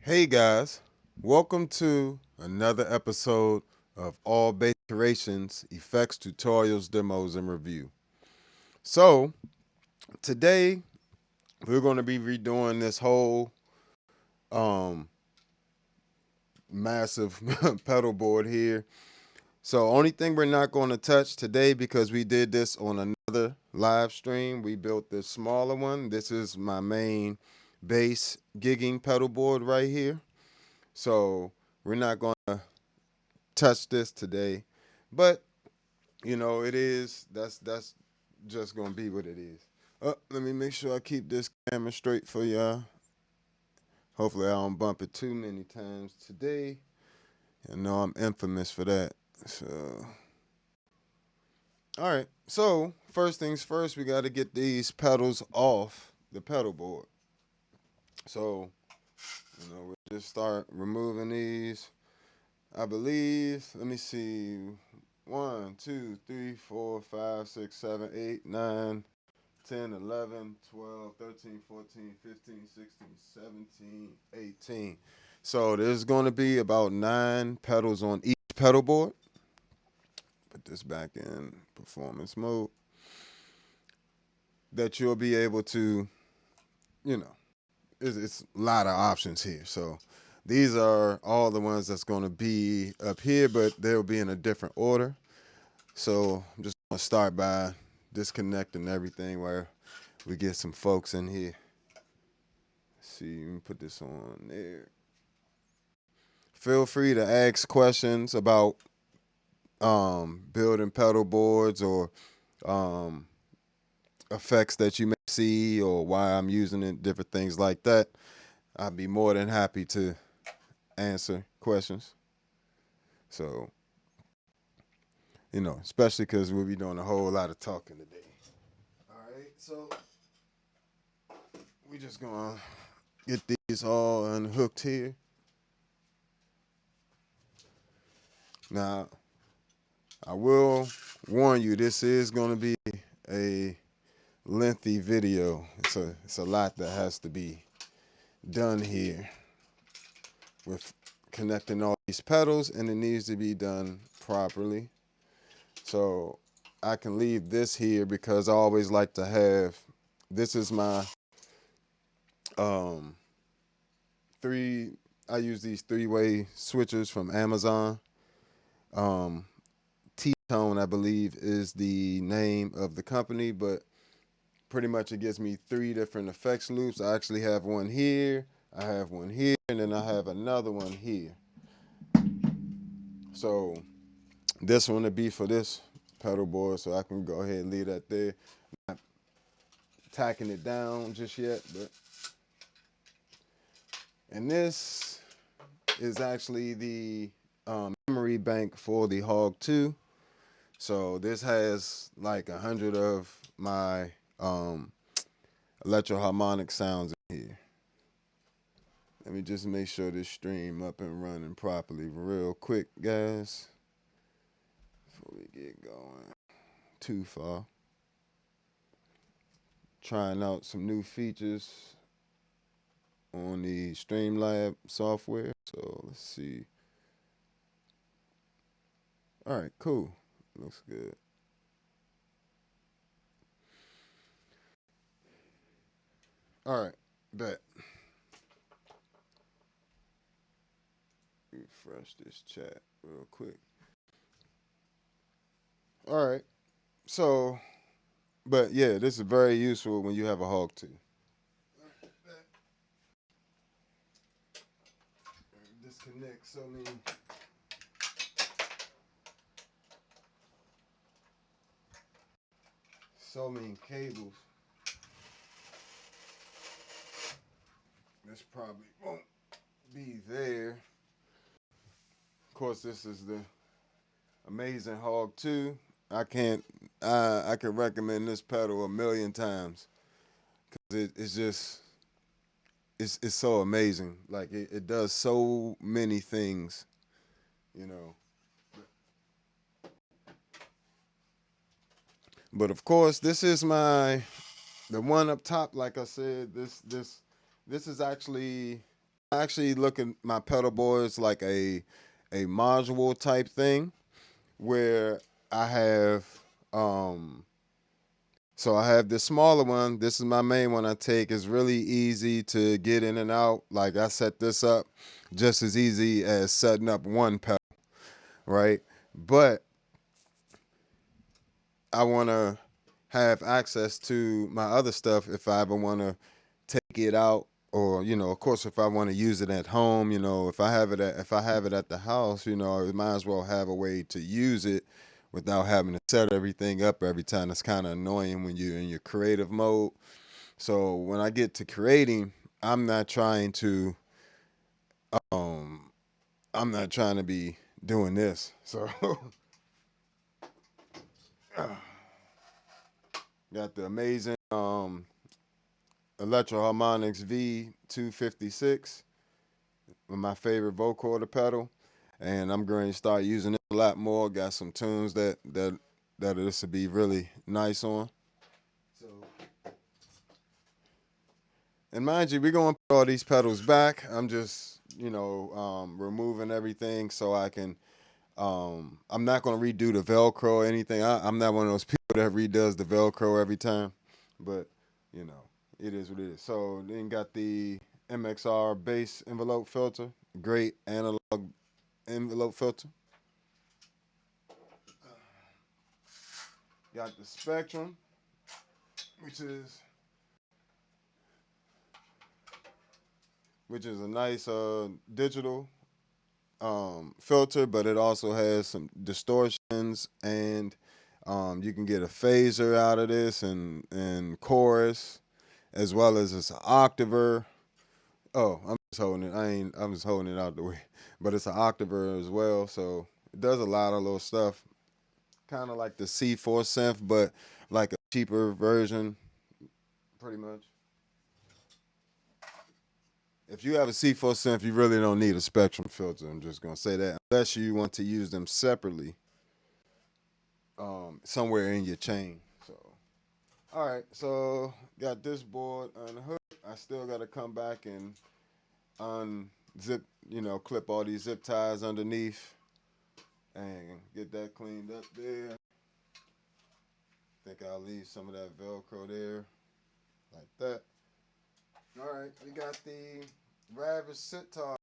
Hey guys, welcome to another episode of All Bass Creations Effects, Tutorials, Demos, and Review. So, today we're going to be redoing this whole massive pedal board here. So, only thing we're not going to touch today, because we did this on another live stream, we built this smaller one. This is my main bass gigging pedal board right here. So, we're not going to touch this today, but that's just gonna be what it is. Let me make sure I keep this camera straight for y'all. Hopefully I don't bump it too many times today. I know I'm infamous for that. So all right, so first things first, we got to get these pedals off the pedal board. So we'll just start removing these. I believe, let me see, 1, 2, 3, 4, 5, 6, 7, 8, 9, 10, 11, 12, 13, 14, 15, 16, 17, 18. So there's going to be about 9 pedals on each pedal board. Put this back in performance mode. That you'll be able to, it's a lot of options here. So these are all the ones that's going to be up here, but they'll be in a different order. So I'm just going to start by disconnecting everything where we get some folks in here. Let's see, let me put this on there. Feel free to ask questions about building pedal boards or effects that you may see or why I'm using it, different things like that. I'd be more than happy to answer questions. So, especially because we'll be doing a whole lot of talking today. All right, so we just gonna get these all unhooked here. Now, I will warn you, this is gonna be a lengthy video. It's a lot that has to be done here with connecting all these pedals, and it needs to be done properly. So I can leave this here because I always like to have, this is my I use these 3-way switchers from Amazon. Tone, I believe, is the name of the company, but pretty much it gives me 3 different effects loops. I actually have one here, I have one here, and then I have another one here. So this one would be for this pedal board, so I can go ahead and leave that there. Not tacking it down just yet, but and this is actually the memory bank for the Hog 2. So this has like 100 of my electroharmonic sounds in here. Let me just make sure this stream up and running properly real quick, guys, before we get going too far. Trying out some new features on the Streamlab software. So let's see. All right, cool. Looks good. All right, bet. Refresh this chat real quick. All right. So, but yeah, this is very useful when you have a Hog 2. Disconnect so many cables. This probably won't be there. Of course, this is the amazing Hog 2. I can recommend this pedal a million times because it's just it's so amazing. Like it does so many things, you know. But of course, this is the one up top. Like I said, this is actually I actually look at my pedal boards like a module type thing where I have um so I have this smaller one. This is my main one I take. It's really easy to get in and out. Like I set this up just as easy as setting up one pedal, right? But I want to have access to my other stuff if I ever want to take it out, or of course, if I want to use it at home. If I have it at the house, I might as well have a way to use it without having to set everything up every time. It's kind of annoying when you're in your creative mode. So when I get to creating, I'm not trying to um I'm not trying to be doing this. So got the amazing Electro Harmonix V256 with my favorite vocoder pedal, and I'm going to start using it a lot more. Got some tunes that this would be really nice on. So, and mind you, we're going to put all these pedals back. I'm just removing everything so I can. I'm not going to redo the Velcro or anything. I'm not one of those people that redoes the Velcro every time, but it is what it is. So then got the MXR bass envelope filter, great analog envelope filter. Got the Spectrum, which is a nice digital filter, but it also has some distortions, and you can get a phaser out of this and chorus, as well as it's an octaver. Oh, I'm just holding it. I'm just holding it out the way, but it's an octaver as well. So it does a lot of little stuff, kind of like the C4 synth, but like a cheaper version, pretty much. If you have a C4 synth, you really don't need a Spectrum filter. I'm just gonna say that, unless you want to use them separately, somewhere in your chain. So, all right. So got this board unhooked. I still got to come back and unzip, clip all these zip ties underneath and get that cleaned up there. Think I'll leave some of that Velcro there, like that. All right, we got the Ravish Sitar.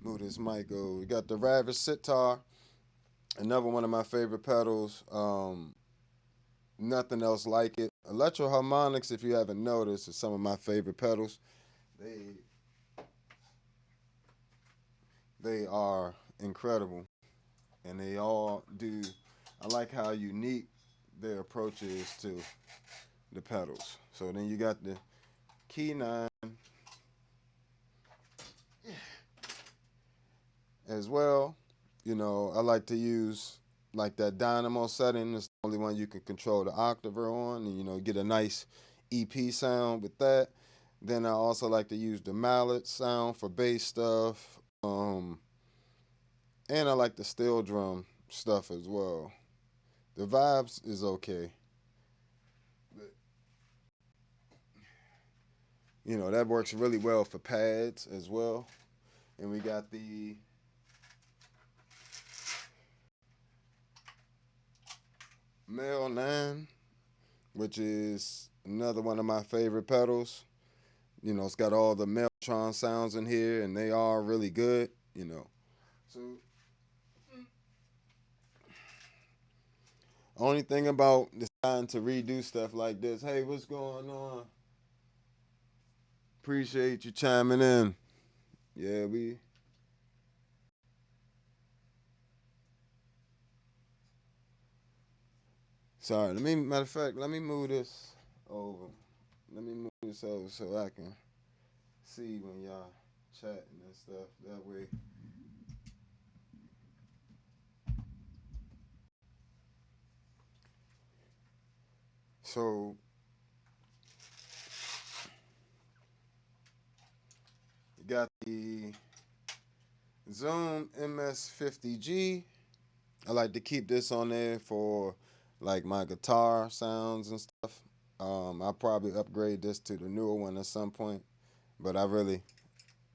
Move this mic over. We got the Ravish Sitar, another one of my favorite pedals. Nothing else like it. Electro Harmonix, if you haven't noticed, is some of my favorite pedals. They are incredible, and they all do. I like how unique their approach is to the pedals. So then you got the Key 9 as well. I like to use like that dynamo setting. It's the only one you can control the octaver on, and get a nice EP sound with that. Then I also like to use the mallet sound for bass stuff. And I like the steel drum stuff as well. The vibes is okay. But, that works really well for pads as well. And we got the Mel 9, which is another one of my favorite pedals. It's got all the Meltron sounds in here, and they are really good, So, only thing about deciding to redo stuff like this, hey, what's going on? Appreciate you chiming in. Yeah, sorry, matter of fact, let me move this over. Let me move this over so I can see when y'all chatting and stuff. That way. So, you got the Zoom MS-60B. I like to keep this on there for like my guitar sounds and stuff. I'll probably upgrade this to the newer one at some point, but I really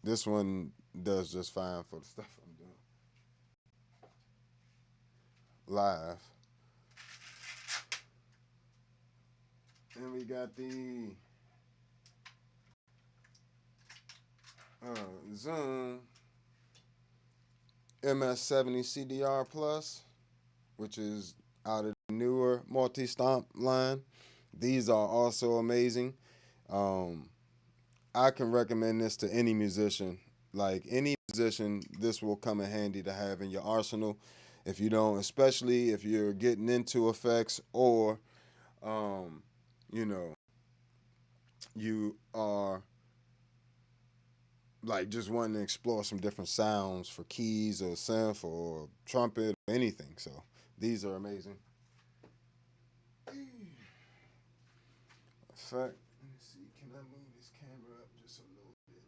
this one does just fine for the stuff I'm doing live. And we got the Zoom MS-60 CDR Plus, which is out of the newer multi-stomp line. These are also amazing. I can recommend this to any musician. Like any musician, this will come in handy to have in your arsenal. If you don't, especially if you're getting into effects or, you know, you are like just wanting to explore some different sounds for keys or synth or trumpet or anything. So these are amazing. Fact, let me see. Can I move this camera up just a little bit?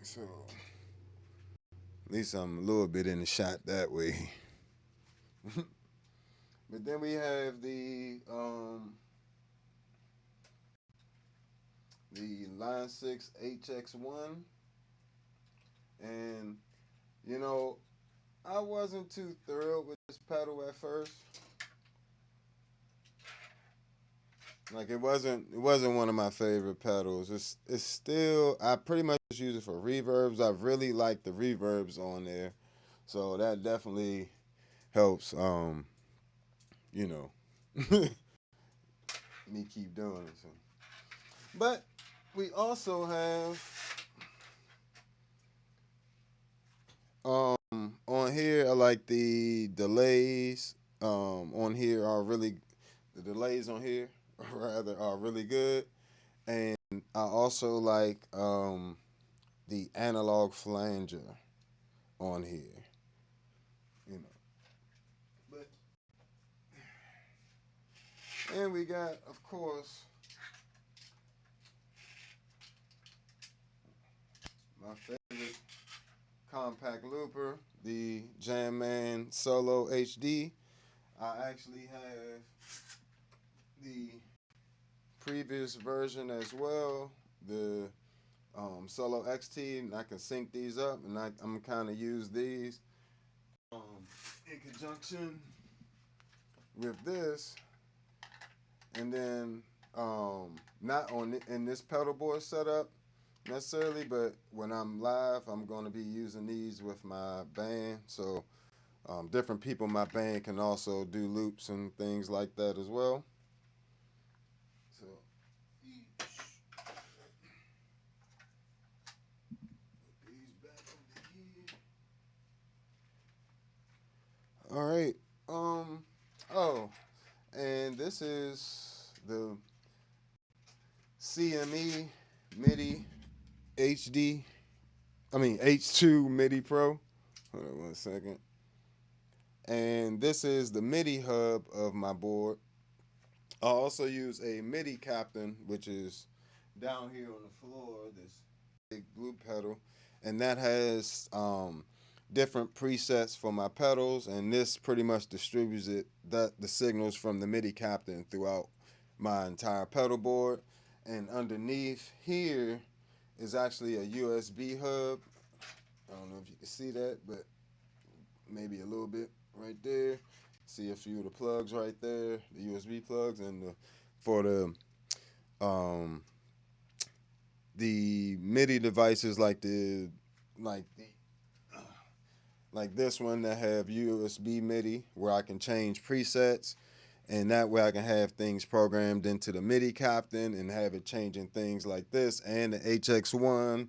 So at least I'm a little bit in the shot that way. But then we have the Line 6 HX1, and you know, I wasn't too thrilled with this pedal at first. Like it wasn't one of my favorite pedals. It's still, I pretty much just use it for reverbs. I really like the reverbs on there, so that definitely helps. You know, me keep doing it. So. But we also have on here. I like the delays. On here are really the delays on here rather are really good, and I also like the analog flanger on here. You know, but and we got of course my favorite compact looper, the Jamman Solo HD. I actually have the previous version as well, the Solo XT, and I can sync these up, and I'm kind of use these in conjunction with this, and then not on in this pedalboard setup necessarily, but when I'm live, I'm going to be using these with my band. So different people in my band can also do loops and things like that as well. So put these back over here. All right. Oh, and this is the CME MIDI HD. I mean H2 MIDI Pro. Hold on 1 second. And this is the MIDI hub of my board. I also use a MIDI captain, which is down here on the floor, this big blue pedal, and that has different presets for my pedals, and this pretty much distributes the signals from the MIDI captain throughout my entire pedal board. And underneath here is actually a USB hub. I don't know if you can see that, but maybe a little bit right there. See a few of the plugs right there, the USB plugs, and for the MIDI devices like this one that have USB MIDI where I can change presets, and that way I can have things programmed into the MIDI captain and have it changing things like this, and the HX1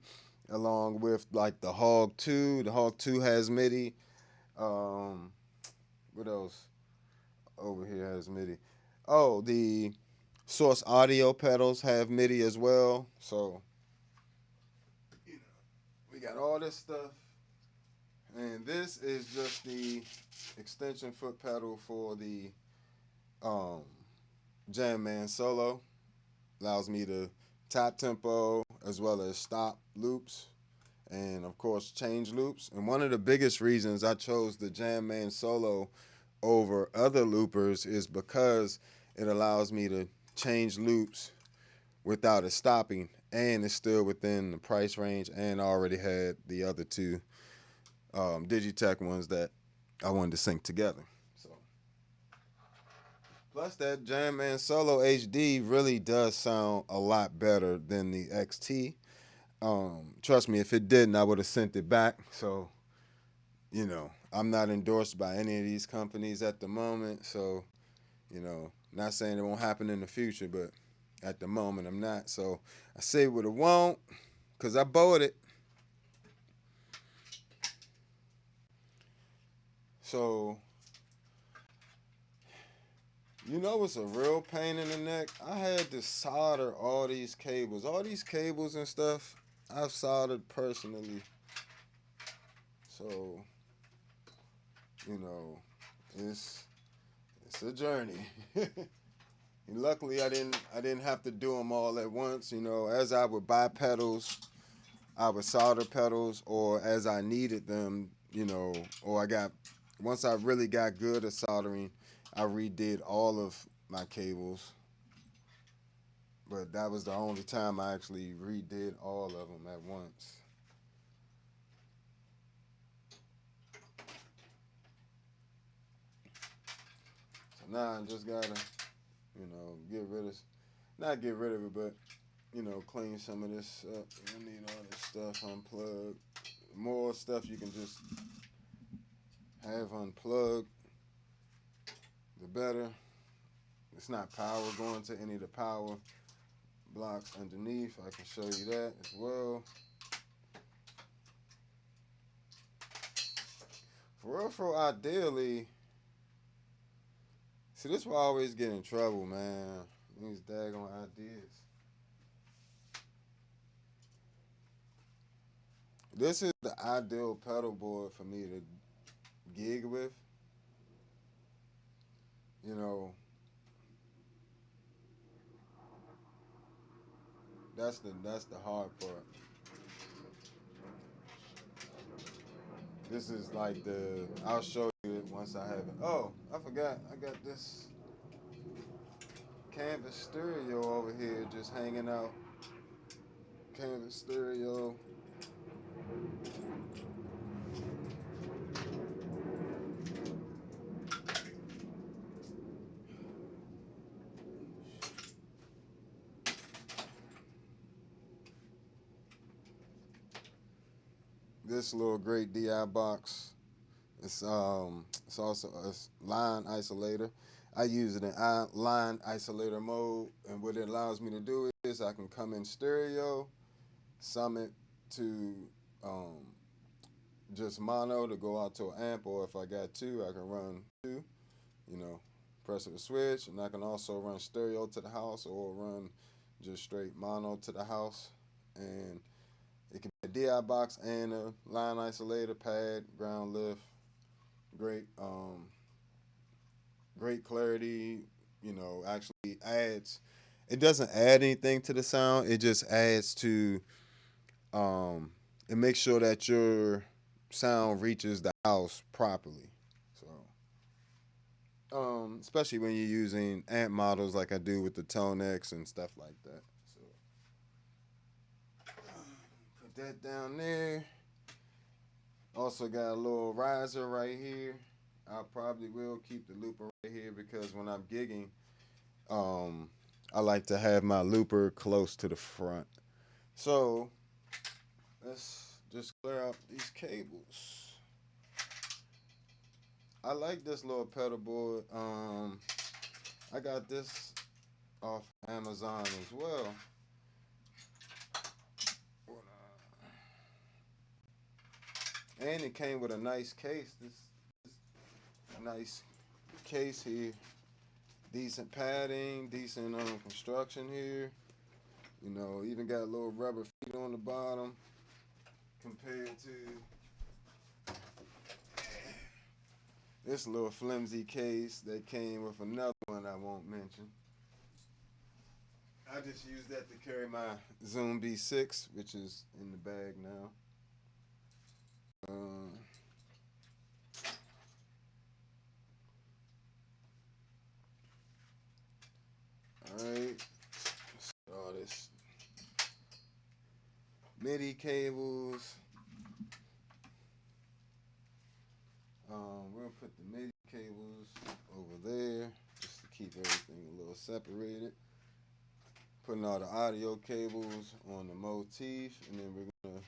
along with like the Hog 2. The Hog 2 has MIDI. What else over here has MIDI? Oh, the Source Audio pedals have MIDI as well. So, you know, we got all this stuff. And this is just the extension foot pedal for the Jamman Solo. Allows me to tap tempo as well as stop loops and of course change loops. And one of the biggest reasons I chose the Jamman Solo over other loopers is because it allows me to change loops without it stopping, and it's still within the price range, and I already had the other two Digitech ones that I wanted to sync together. So plus that Jamman Solo HD really does sound a lot better than the XT. Trust me, if it didn't, I would have sent it back. So, you know, I'm not endorsed by any of these companies at the moment. So, you know, not saying it won't happen in the future, but at the moment I'm not. So I say what it won't, because I bought it. So, you know what's a real pain in the neck? I had to solder all these cables. All these cables and stuff, I've soldered personally. So, you know, it's a journey. And luckily, I didn't have to do them all at once. You know, as I would buy pedals, I would solder pedals, or as I needed them, you know, or once I really got good at soldering, I redid all of my cables. But that was the only time I actually redid all of them at once. So now I just gotta, you know, not get rid of it, but, you know, clean some of this up. I need all this stuff unplugged. More stuff you can just have unplugged, the better. It's not power going to any of the power blocks underneath. I can show you that as well. For real, ideally, see, this is why I always get in trouble, man. These daggone ideas. This is the ideal pedal board for me to gig with. You know, that's the hard part. This is like I'll show you it once I have it. Oh, I forgot. I got this canvas stereo over here just hanging out. Canvas stereo. This little great DI box. It's also a line isolator. I use it in line isolator mode, and what it allows me to do is I can come in stereo, summit to just mono to go out to an amp, or if I got two, I can run two. You know, press of a switch, and I can also run stereo to the house or run just straight mono to the house, and it can be a DI box and a line isolator, pad, ground lift. Great, great clarity. You know, actually adds. It doesn't add anything to the sound. It just adds to. It makes sure that your sound reaches the house properly. So, especially when you're using amp models like I do with the ToneX and stuff like that. So, put that down there. Also got a little riser right here. I probably will keep the looper right here because when I'm gigging, I like to have my looper close to the front. So let's just clear out these cables. I like this little pedal board. I got this off Amazon as well. And it came with a nice case. This nice case here. Decent padding, decent construction here. You know, even got a little rubber feet on the bottom compared to this little flimsy case that came with another one I won't mention. I just use that to carry my Zoom B6, which is in the bag now. Alright. All this MIDI cables. We'll put the MIDI cables over there just to keep everything a little separated. Putting all the audio cables on the motif, and then we're gonna,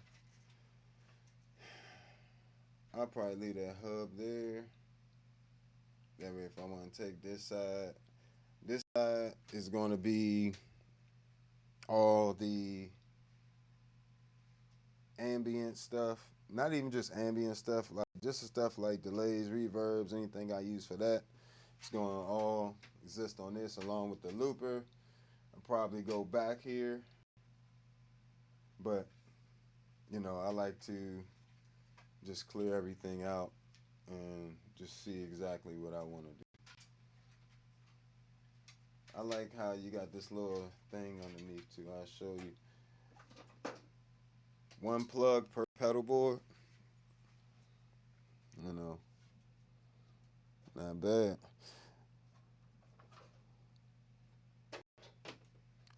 I'll probably leave that hub there. That way if I want to take this side is going to be all the ambient stuff. Not even just ambient stuff, like just the stuff like delays, reverbs, anything I use for that. It's going to all exist on this along with the looper. I'll probably go back here, but you know, I like to just clear everything out and just see exactly what I want to do. I like how you got this little thing underneath too. I'll show you. One plug per pedal board. You know, not bad.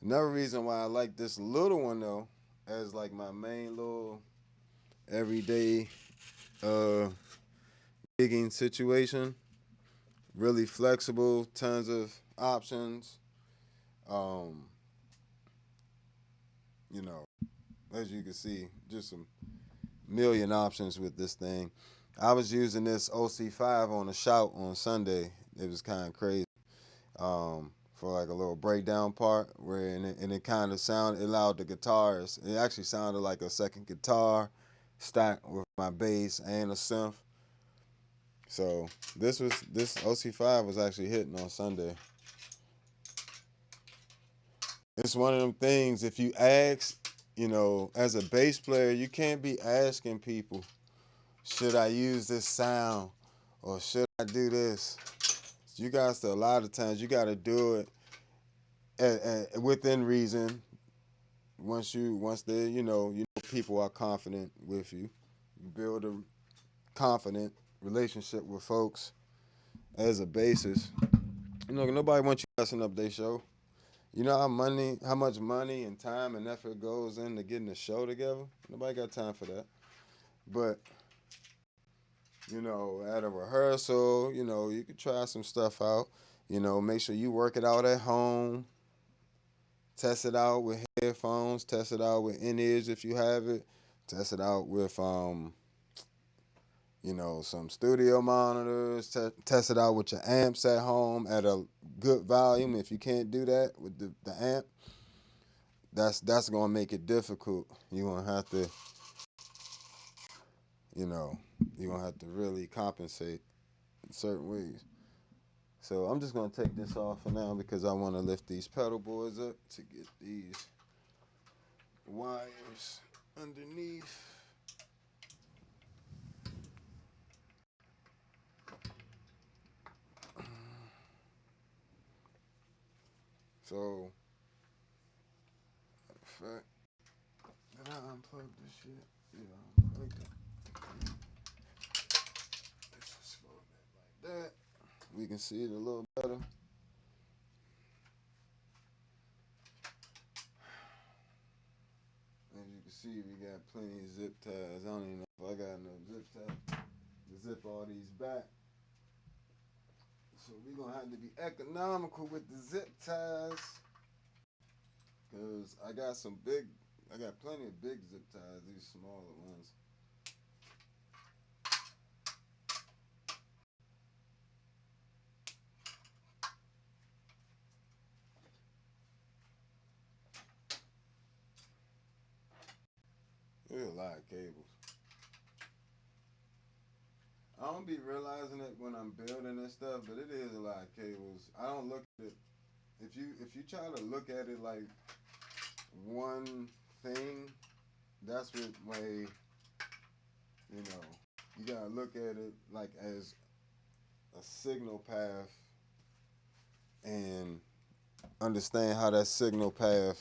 Another reason why I like this little one though, as like my main little everyday gigging situation. Really flexible, tons of options. You know, as you can see, just a million options with this thing. I was using this OC5 on a shout on Sunday. It was kind of crazy. For like a little breakdown part where and it kind of sounded, it allowed the guitars. It actually sounded like a second guitar stacked with my bass and a synth. So this OC5 was actually hitting on Sunday. It's one of them things, if you ask, you know, as a bass player, you can't be asking people, should I use this sound or should I do this? You guys, a lot of times, you got to do it within reason. Once they, you know, people are confident with you. You build a confident relationship with folks as a bassist. You know, nobody wants you messing up their show. You know how much money and time and effort goes into getting a show together? Nobody got time for that. But, you know, at a rehearsal, you know, you could try some stuff out. You know, make sure you work it out at home. Test it out with headphones. Test it out with in-ears if you have it. Test it out with, you know, some studio monitors. Test it out with your amps at home at a good volume. If you can't do that with the amp, that's going to make it difficult. You're going to have to, you know, you're going to have to really compensate in certain ways. So I'm just going to take this off for now because I want to lift these pedal boards up to get these wires underneath. So, in fact, did I unplug this shit? Yeah, I unplugged it. Let's just fold it like that. We can see it a little better. As you can see, we got plenty of zip ties. I don't even know if I got enough zip ties to zip all these back. So we're going to have to be economical with the zip ties. Because I got plenty of big zip ties, these smaller ones. There's a lot of cables. I don't be realizing it when I'm building this stuff, but it is a lot of cables. I don't look at it. If you try to look at it like one thing, that's what way, you know, you gotta look at it like as a signal path and understand how that signal path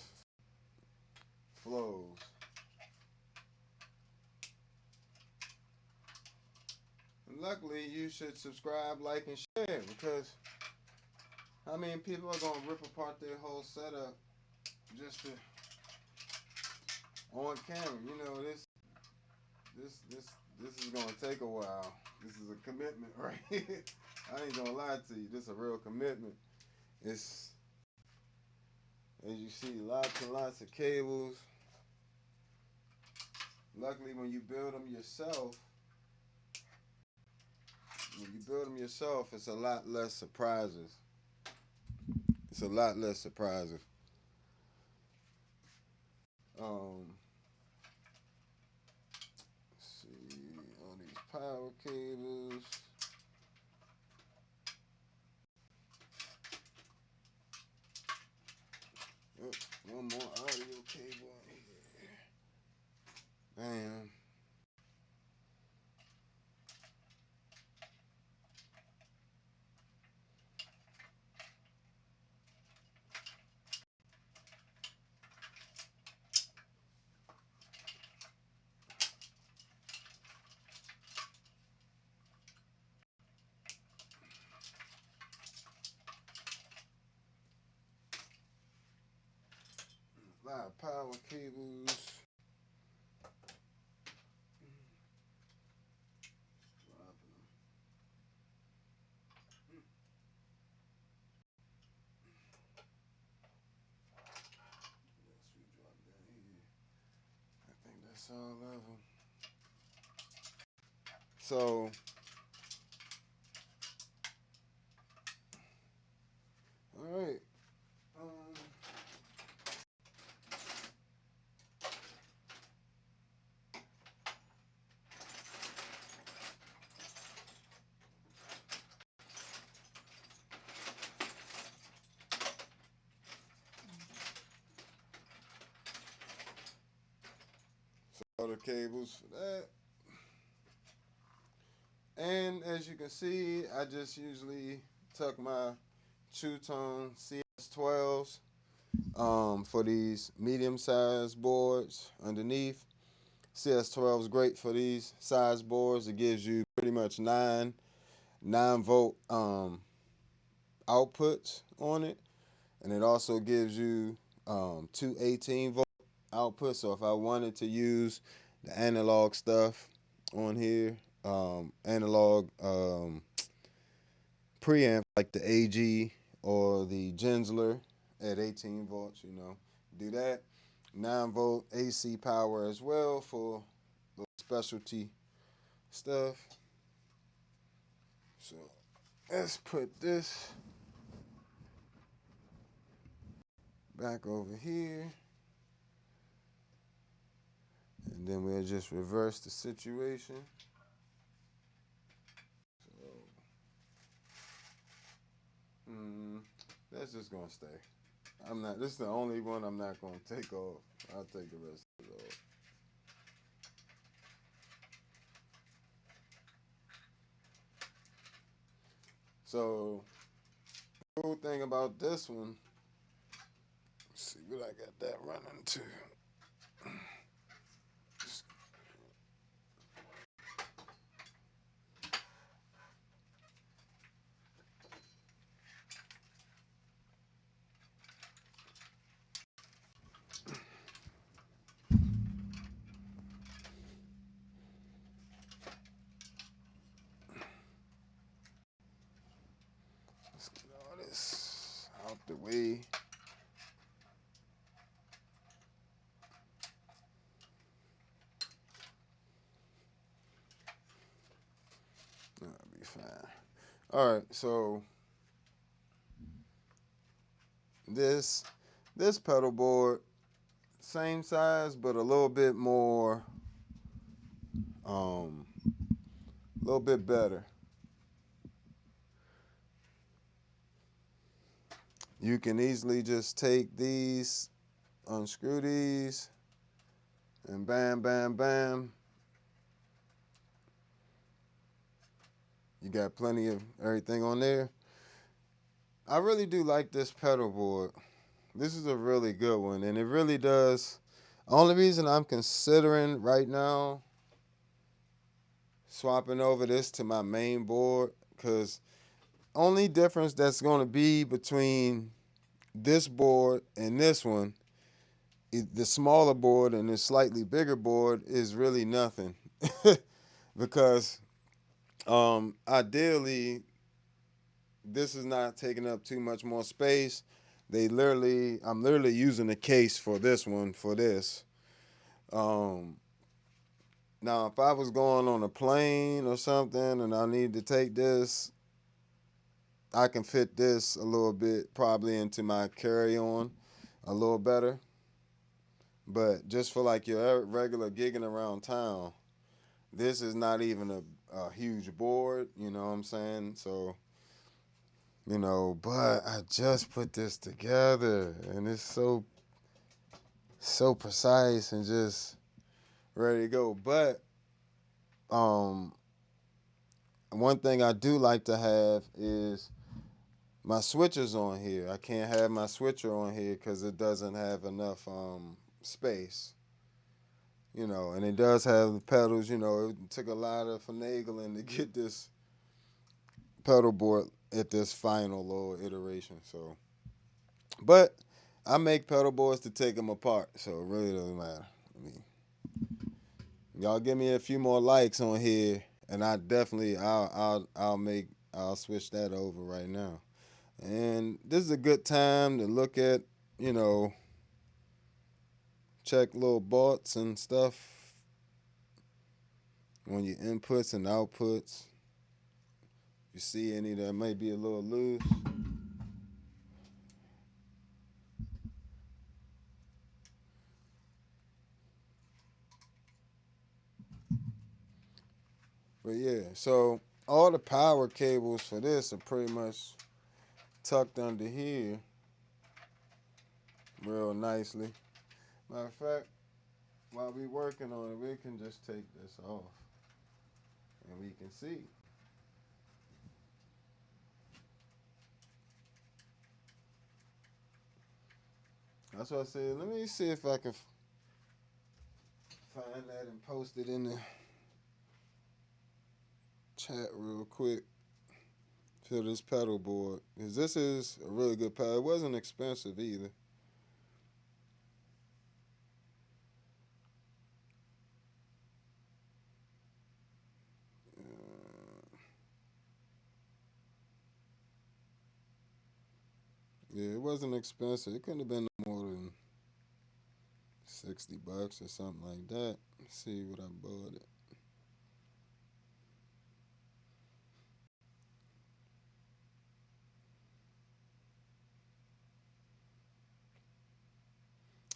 flows. And luckily, you should subscribe, like, and share because I mean, people are gonna rip apart their whole setup just to on camera. You know, this is gonna take a while. This is a commitment, right? I ain't gonna lie to you. This is a real commitment. It's, as you see, lots and lots of cables. Luckily, when you build them yourself, it's a lot less surprises. It's a lot less surprises. Let's see, all these power cables. Oh, one more audio cable in here. Bam. A lot of power cables. That's all of them. So, all right. So the cables for that. And as you can see, I just usually tuck my two-tone CS12s for these medium-sized boards underneath. CS12 is great for these size boards. It gives you pretty much 9-volt outputs on it, and it also gives you two 18-volt outputs. So if I wanted to use the analog stuff on here, analog preamp like the AG or the Gensler at 18 volts, do that. 9-volt AC power as well for the specialty stuff. So let's put this back over here. And then we'll just reverse the situation. So, that's just gonna stay. This is the only one I'm not gonna take off. I'll take the rest of it off. So, the cool thing about this one, let's see what I got that running to. Let's get all this out the way. That'll be fine. All right, so this pedal board, same size but a little bit more, a little bit better. You can easily just take these, unscrew these, and bam, bam, bam. You got plenty of everything on there. I really do like this pedal board. This is a really good one, and it really does. Only reason I'm considering right now swapping over this to my main board, because only difference that's going to be between this board and this one, the smaller board and the slightly bigger board, is really nothing. Because ideally, this is not taking up too much more space. I'm literally using the case for this one for this. Um, Now, if I was going on a plane or something and I need to take this, I can fit this a little bit probably into my carry-on a little better. But just for like your regular gigging around town, this is not even a huge board, you know what I'm saying? So, but I just put this together and it's so precise and just ready to go. But one thing I do like to have is my switcher's on here. I can't have my switcher on here because it doesn't have enough space. And it does have the pedals. It took a lot of finagling to get this pedal board at this final little iteration. So, but I make pedal boards to take them apart, so it really doesn't matter. I mean, y'all give me a few more likes on here, and I'll switch that over right now. And this is a good time to look at, check little bots and stuff on your inputs and outputs. You see any that may be a little loose. But yeah, so all the power cables for this are pretty much tucked under here real nicely. Matter of fact, while we working on it, we can just take this off and we can see. That's what I said. Let me see if I can find that and post it in the chat real quick to this pedal board. Because this is a really good pedal. It wasn't expensive either. Yeah, it wasn't expensive. It couldn't have been more than $60 or something like that. Let's see what I bought it.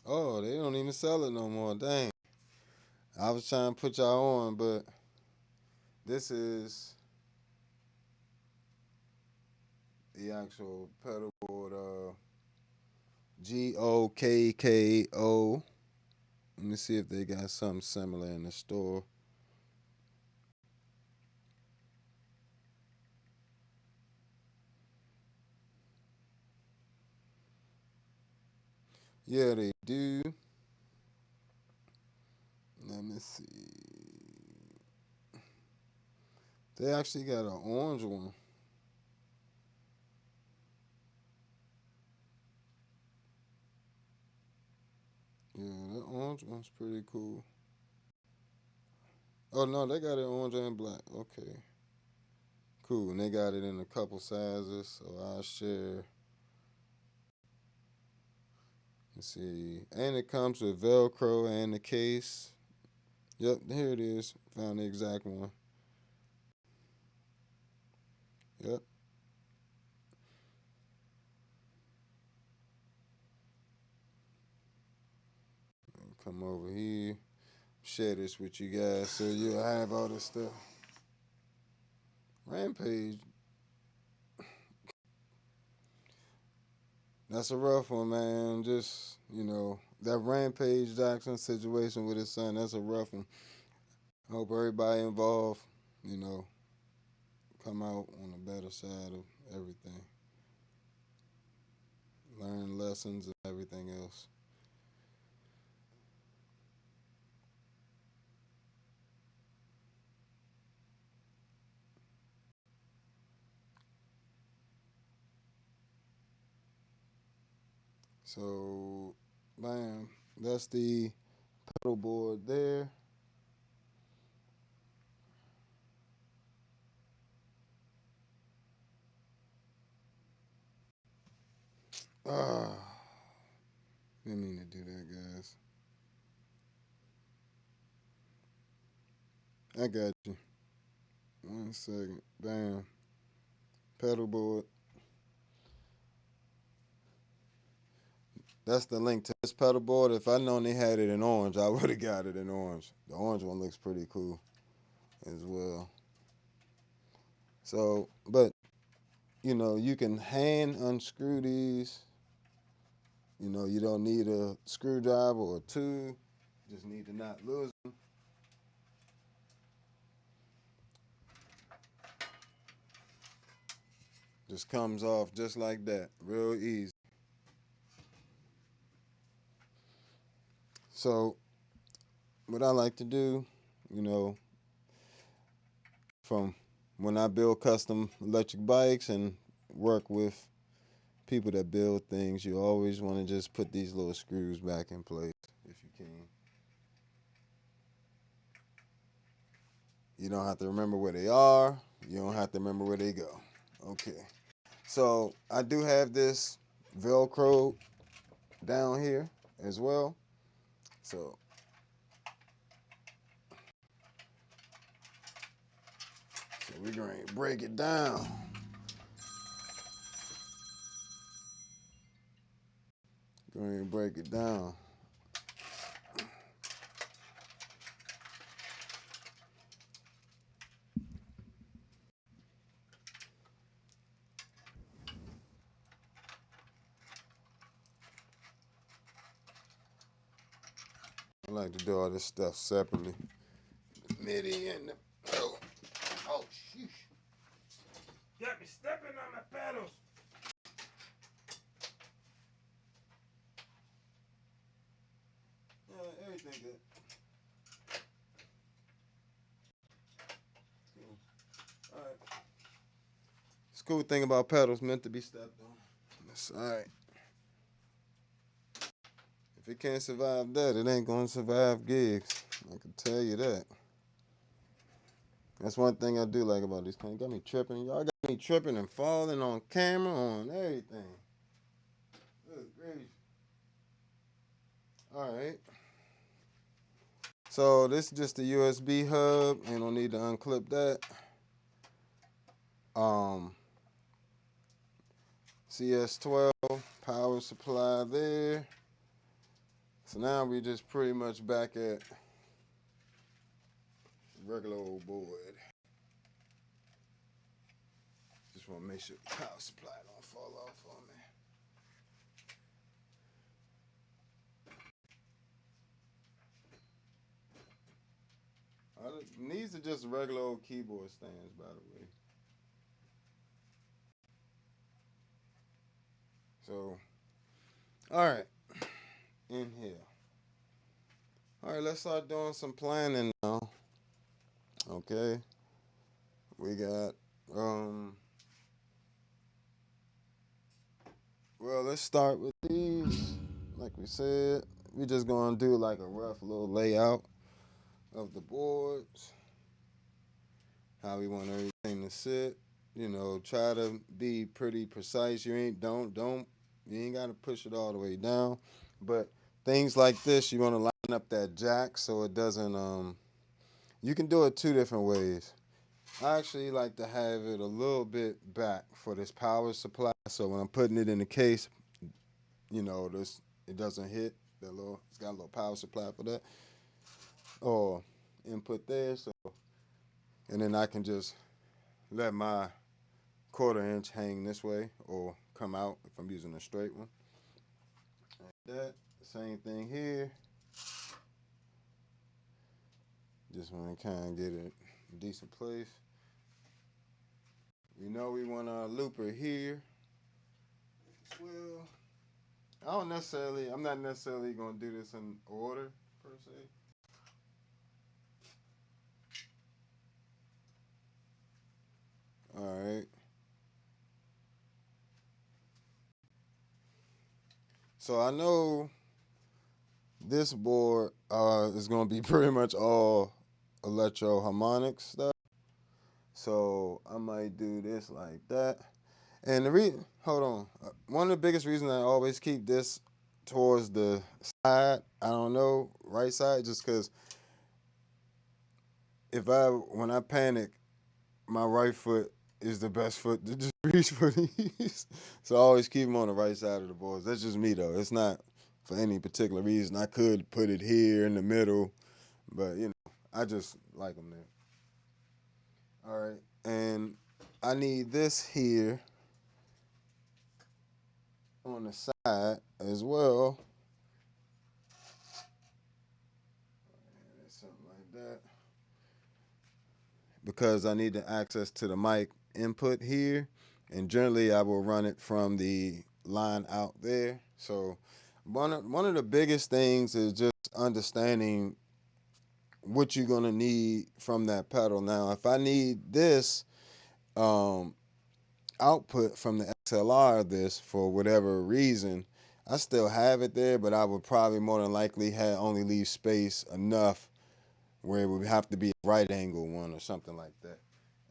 Oh, they don't even sell it no more. Dang. I was trying to put y'all on, but this is the actual pedal board. GOKKO. Let me see if they got something similar in the store. Yeah, they do. Let me see. They actually got an orange one. Yeah, that orange one's pretty cool. Oh, no, they got it orange and black. Okay. Cool. And they got it in a couple sizes, so I'll share. Let's see. And it comes with Velcro and the case. Yep, here it is. Found the exact one. Yep. Come over here. Share this with you guys so you'll have all this stuff. Rampage. That's a rough one, man. Just, that Rampage Jackson situation with his son, that's a rough one. I hope everybody involved, come out on the better side of everything. Learn lessons and everything else. So, bam, that's the pedal board there. Ah, didn't mean to do that, guys. I got you. 1 second. Bam. Pedal board. That's the link to this pedal board. If I known they had it in orange, I would have got it in orange. The orange one looks pretty cool as well. So, but, you know, you can hand unscrew these. You know, you don't need a screwdriver or two. Just need to not lose them. Just comes off just like that. Real easy. So, what I like to do, you know, from when I build custom electric bikes and work with people that build things, you always want to just put these little screws back in place if you can. You don't have to remember where they are. You don't have to remember where they go. Okay. So I do have this Velcro down here as well. So we're going to break it down. Going to break it down. I like to do all this stuff separately. MIDI and the oh sheesh. Got me stepping on my pedals. Yeah, everything good. Cool. All right. It's a cool thing about pedals meant to be stepped on. That's all right. If it can't survive that, it ain't gonna survive gigs. I can tell you that. That's one thing I do like about these things. Got me tripping. Y'all got me tripping and falling on camera, on everything. Good grief. All right. So this is just a USB hub. Ain't no need to unclip that. CS12 power supply there. So now we just pretty much back at regular old board. Just want to make sure the power supply don't fall off on me. These are just regular old keyboard stands, by the way. So, all right, inhale. All right, let's start doing some planning now. Okay, we got, well, let's start with these. Like we said, we just gonna do like a rough little layout of the boards, how we want everything to sit. You know, try to be pretty precise. You ain't gotta push it all the way down. But things like this, you want to line up that jack so it doesn't. You can do it two different ways. I actually like to have it a little bit back for this power supply. So when I'm putting it in the case, you know, it doesn't hit that little. It's got a little power supply for that, or input there. So, and then I can just let my 1/4 inch hang this way or come out if I'm using a straight one. Like that. Same thing here. Just want to kind of get it a decent place. We know we want our looper here as well. I'm not necessarily going to do this in order per se. All right. So I know this board is going to be pretty much all electro harmonic stuff. So I might do this like that. And the hold on. One of the biggest reasons I always keep this towards the side, I don't know, right side, just because when I panic, my right foot is the best foot to just reach for these. So I always keep them on the right side of the boards. That's just me though. It's not for any particular reason. I could put it here in the middle, but I just like them there. All right, and I need this here on the side as well. Something like that. Because I need the access to the mic input here. And generally I will run it from the line out there. So one of the biggest things is just understanding what you're gonna need from that pedal. Now, if I need this output from the XLR of this for whatever reason, I still have it there, but I would probably more than likely only leave space enough where it would have to be a right angle one or something like that.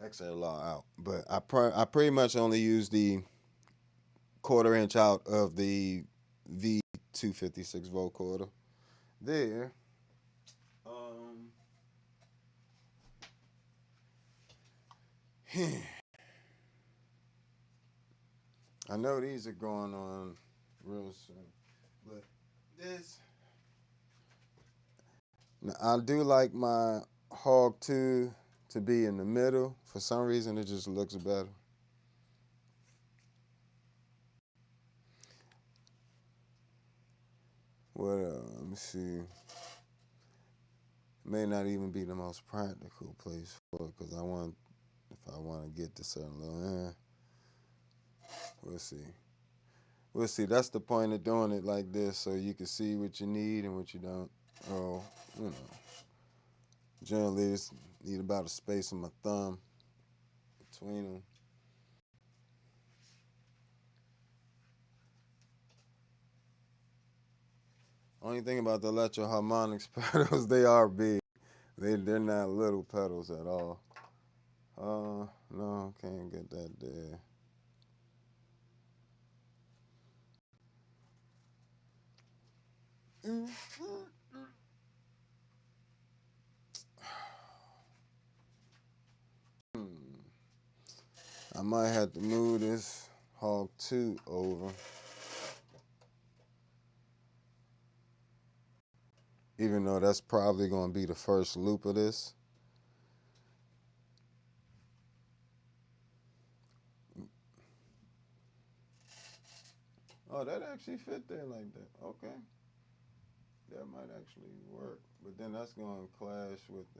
XLR out. But I pretty much only use the 1/4 inch out of the V256 vocoder there. I know these are going on real soon, but this, now I do like my Hog 2 to be in the middle. For some reason, it just looks better. What let me see. May not even be the most practical place for it because if I want to get to certain little, we'll see. We'll see. That's the point of doing it like this, so you can see what you need and what you don't. Oh, generally just need about a space of my thumb between them. Only thing about the electro harmonics pedals, they are big. They're not little pedals at all. No, can't get that there. I might have to move this Hog 2 over. Even though that's probably going to be the first loop of this. Oh, that actually fit there like that. Okay. That might actually work. But then that's going to clash with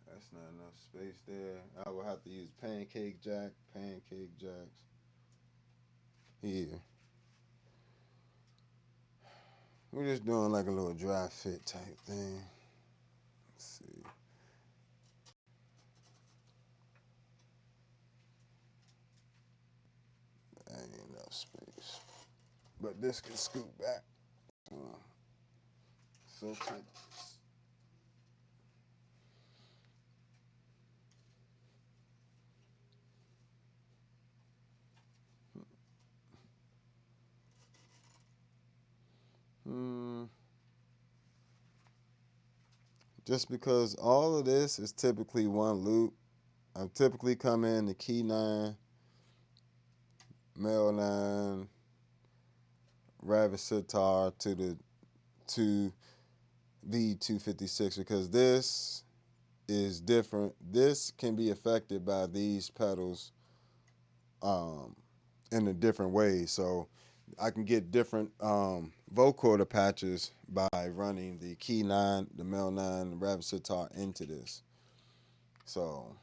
that's not enough space there. I will have to use pancake jacks here. We're just doing like a little dry fit type thing. Let's see. That ain't enough space. But this can scoot back. So tight. Just because all of this is typically one loop, I typically come in the key 9, male 9, rabbit sitar to the V256 because this is different. This can be affected by these pedals in a different way. So I can get different vocoder patches by running the key 9, the male 9, the rabbit sitar into this. So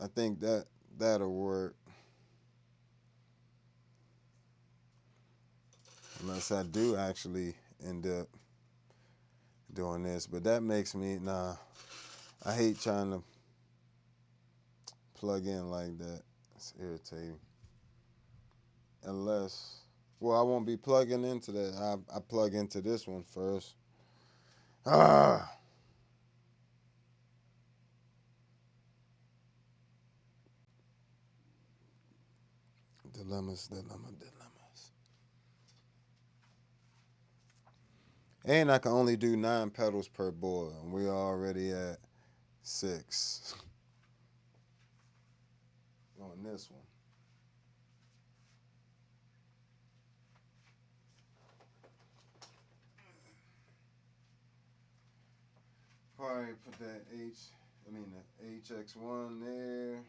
I think that'll work. Unless I do actually end up doing this. But that makes me, I hate trying to plug in like that. It's irritating. unless, well, I won't be plugging into that. I plug into this one first. Ah, dilemmas. And I can only do 9 pedals per board, and we're already at 6 on this one. Probably put that the HX1 there.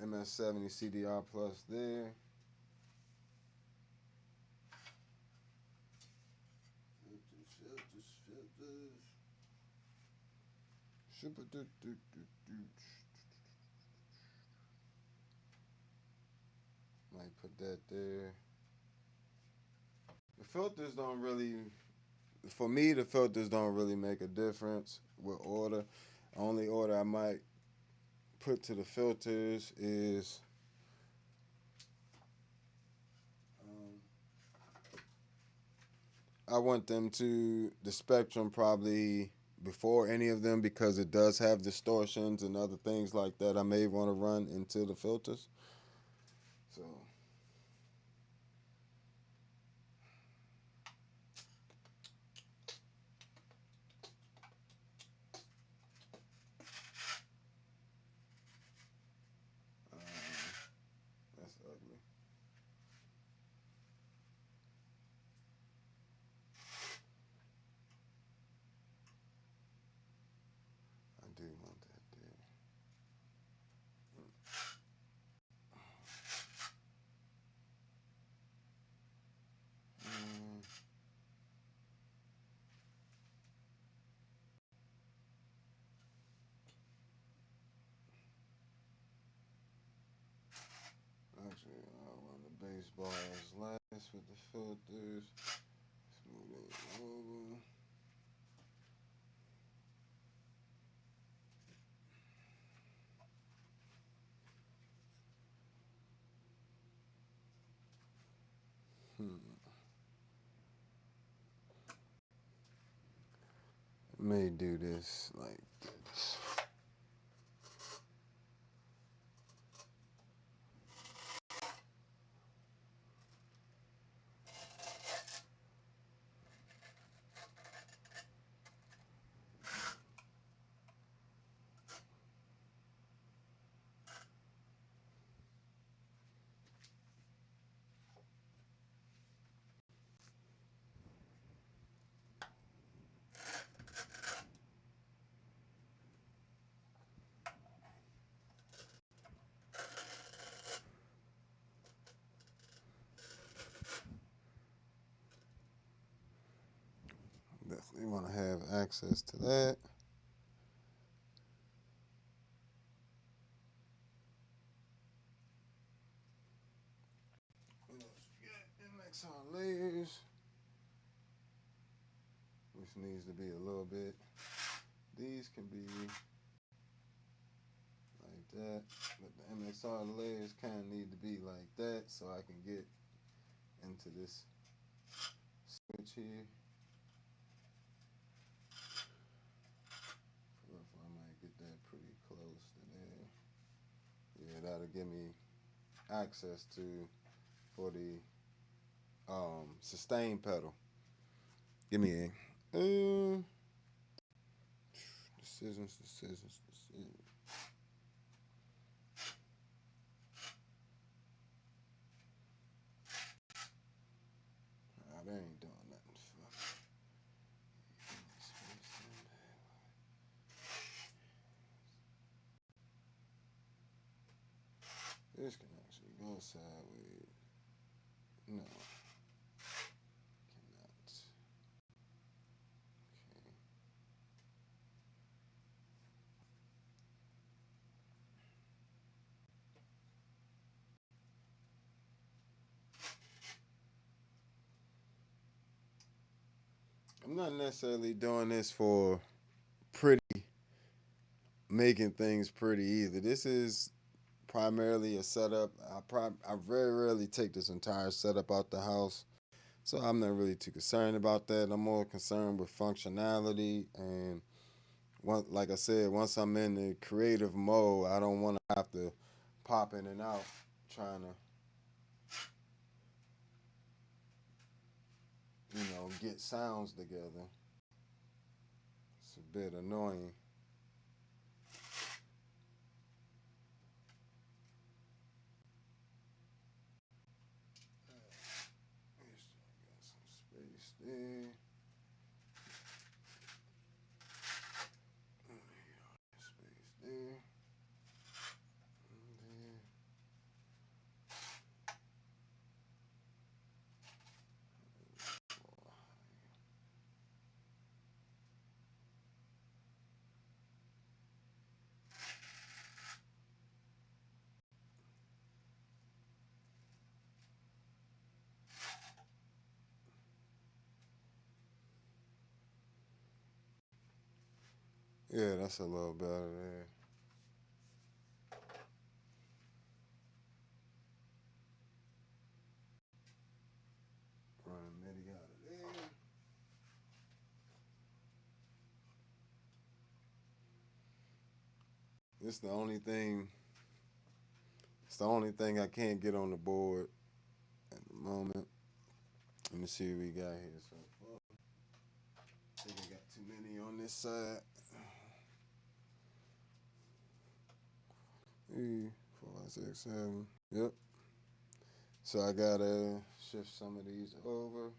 MS-70 CDR Plus there. Might put that there. The filters don't really, for me, the filters don't really make a difference with order. Only order I might put to the filters is I want them to the spectrum probably before any of them because it does have distortions and other things like that I may want to run into the filters. So that's ugly. I do want that there. Actually, I'll run the bass bars last with the filters. Smooth it over. May do this like this. Definitely want to have access to that. What else we got? MXR layers, which needs to be a little bit. These can be like that, but the MXR layers kind of need to be like that so I can get into this switch here. I might get that pretty close to there. Yeah, that'll give me access to for the sustain pedal. Give me a decisions. They ain't doing nothing for me. This can actually go sideways. No, cannot. Okay. I'm not necessarily doing this for pretty, making things pretty either. This is primarily a setup. I very rarely take this entire setup out the house, so I'm not really too concerned about that. I'm more concerned with functionality and like I said, once I'm in the creative mode, I don't want to have to pop in and out trying to, get sounds together. It's a bit annoying. Got some space there. Space there. Yeah, that's a little better there. Run MIDI out of there. It's the only thing. It's the only thing I can't get on the board at the moment. Let me see what we got here so far. I think I got too many on this side. 3, 4, 5, 6, 7. Yep. So I gotta shift some of these over.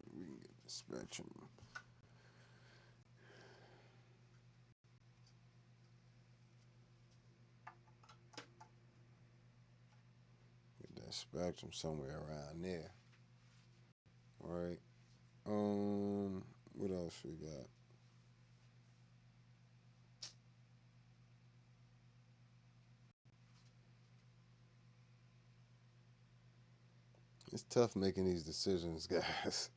We can get the spectrum. Get that spectrum somewhere around there. All right. What else we got? It's tough making these decisions, guys.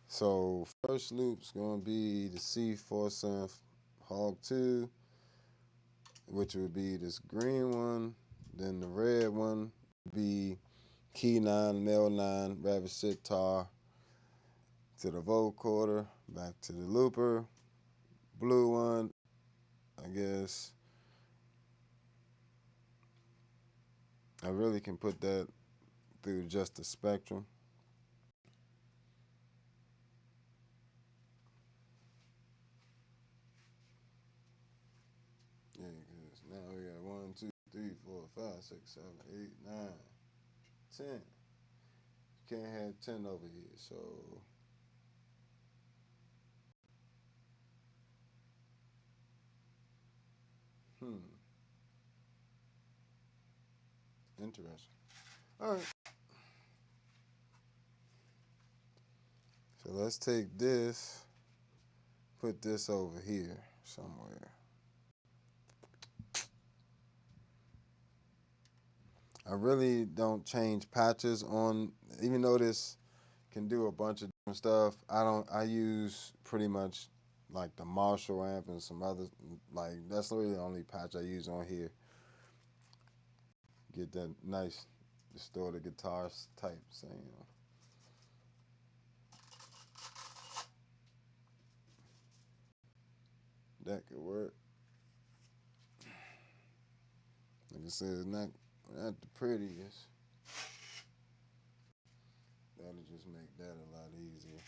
So first loop's gonna be the C4 synth Hog 2, which would be this green one. Then the red one would be key 9, nail 9, rabbit sitar to the vocoder, back to the looper. Blue one, I guess I really can put that through just the spectrum. Yeah, because now we got 1, 2, 3, 4, 5, 6, 7, 8, 9, 10. You can't have 10 over here, so interesting. All right. So let's take this, put this over here somewhere. I really don't change patches on, even though this can do a bunch of different stuff. I use pretty much like the Marshall amp and some other, like that's really the only patch I use on here. Get that nice distorted guitar type sound. That could work. Like I said, it's not the prettiest. That'll just make that a lot easier.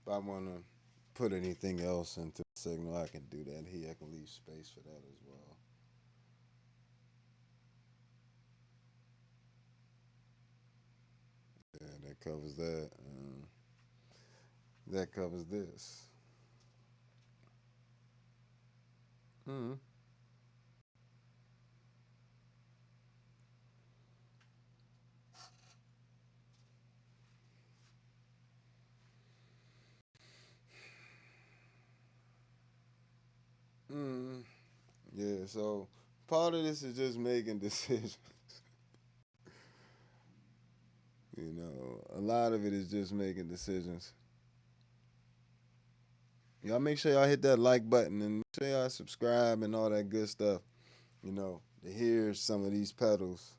If I want to put anything else into the signal, I can do that here. I can leave space for that as well. Yeah, there That covers that. That covers this. Mm. Mm. Yeah, so part of this is just making decisions. You know, a lot of it is just making decisions. Y'all make sure y'all hit that like button and make sure y'all subscribe and all that good stuff. You know, to hear some of these pedals.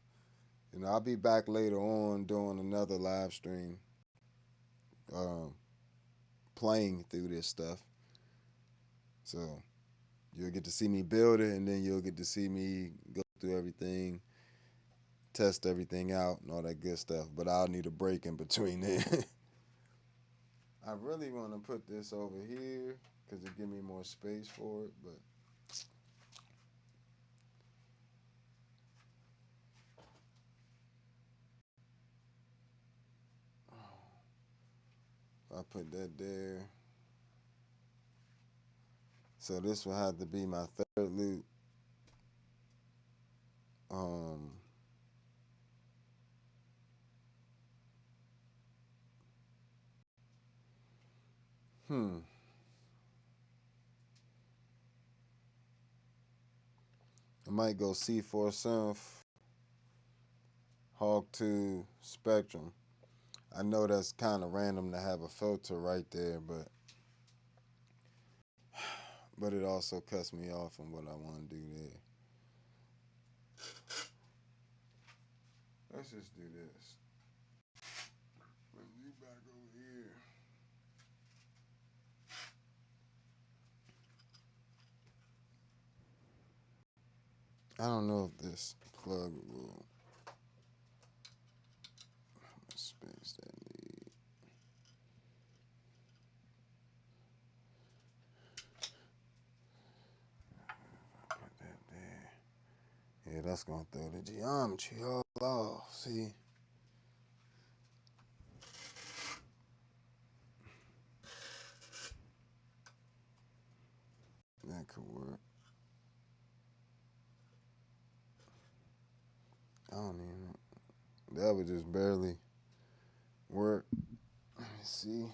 You know, I'll be back later on doing another live stream, um, playing through this stuff. So you'll get to see me build it, and then you'll get to see me go through everything, test everything out, and all that good stuff. But I'll need a break in between there. I really want to put this over here because it give me more space for it, but I put that there. So this will have to be my third loop. Hmm. I might go C4 synth, Hog 2 Spectrum. I know that's kind of random to have a filter right there, but it also cuts me off from what I want to do there. Let's just do this. Bring you back over here. I don't know if this plug will space that need. Put that there. Yeah, that's gonna throw the geometry all off. See. That could work. I don't even. That would just barely work. Let me see.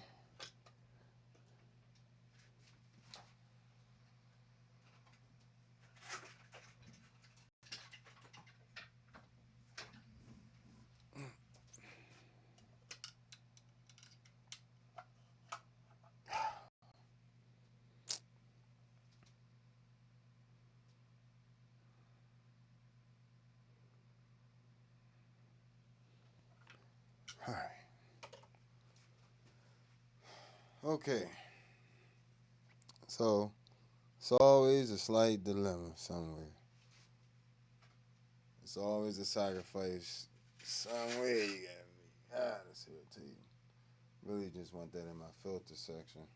All right. Okay. So it's always a slight dilemma somewhere. It's always a sacrifice somewhere you gotta make. Let's irritate you. Really just want that in my filter section.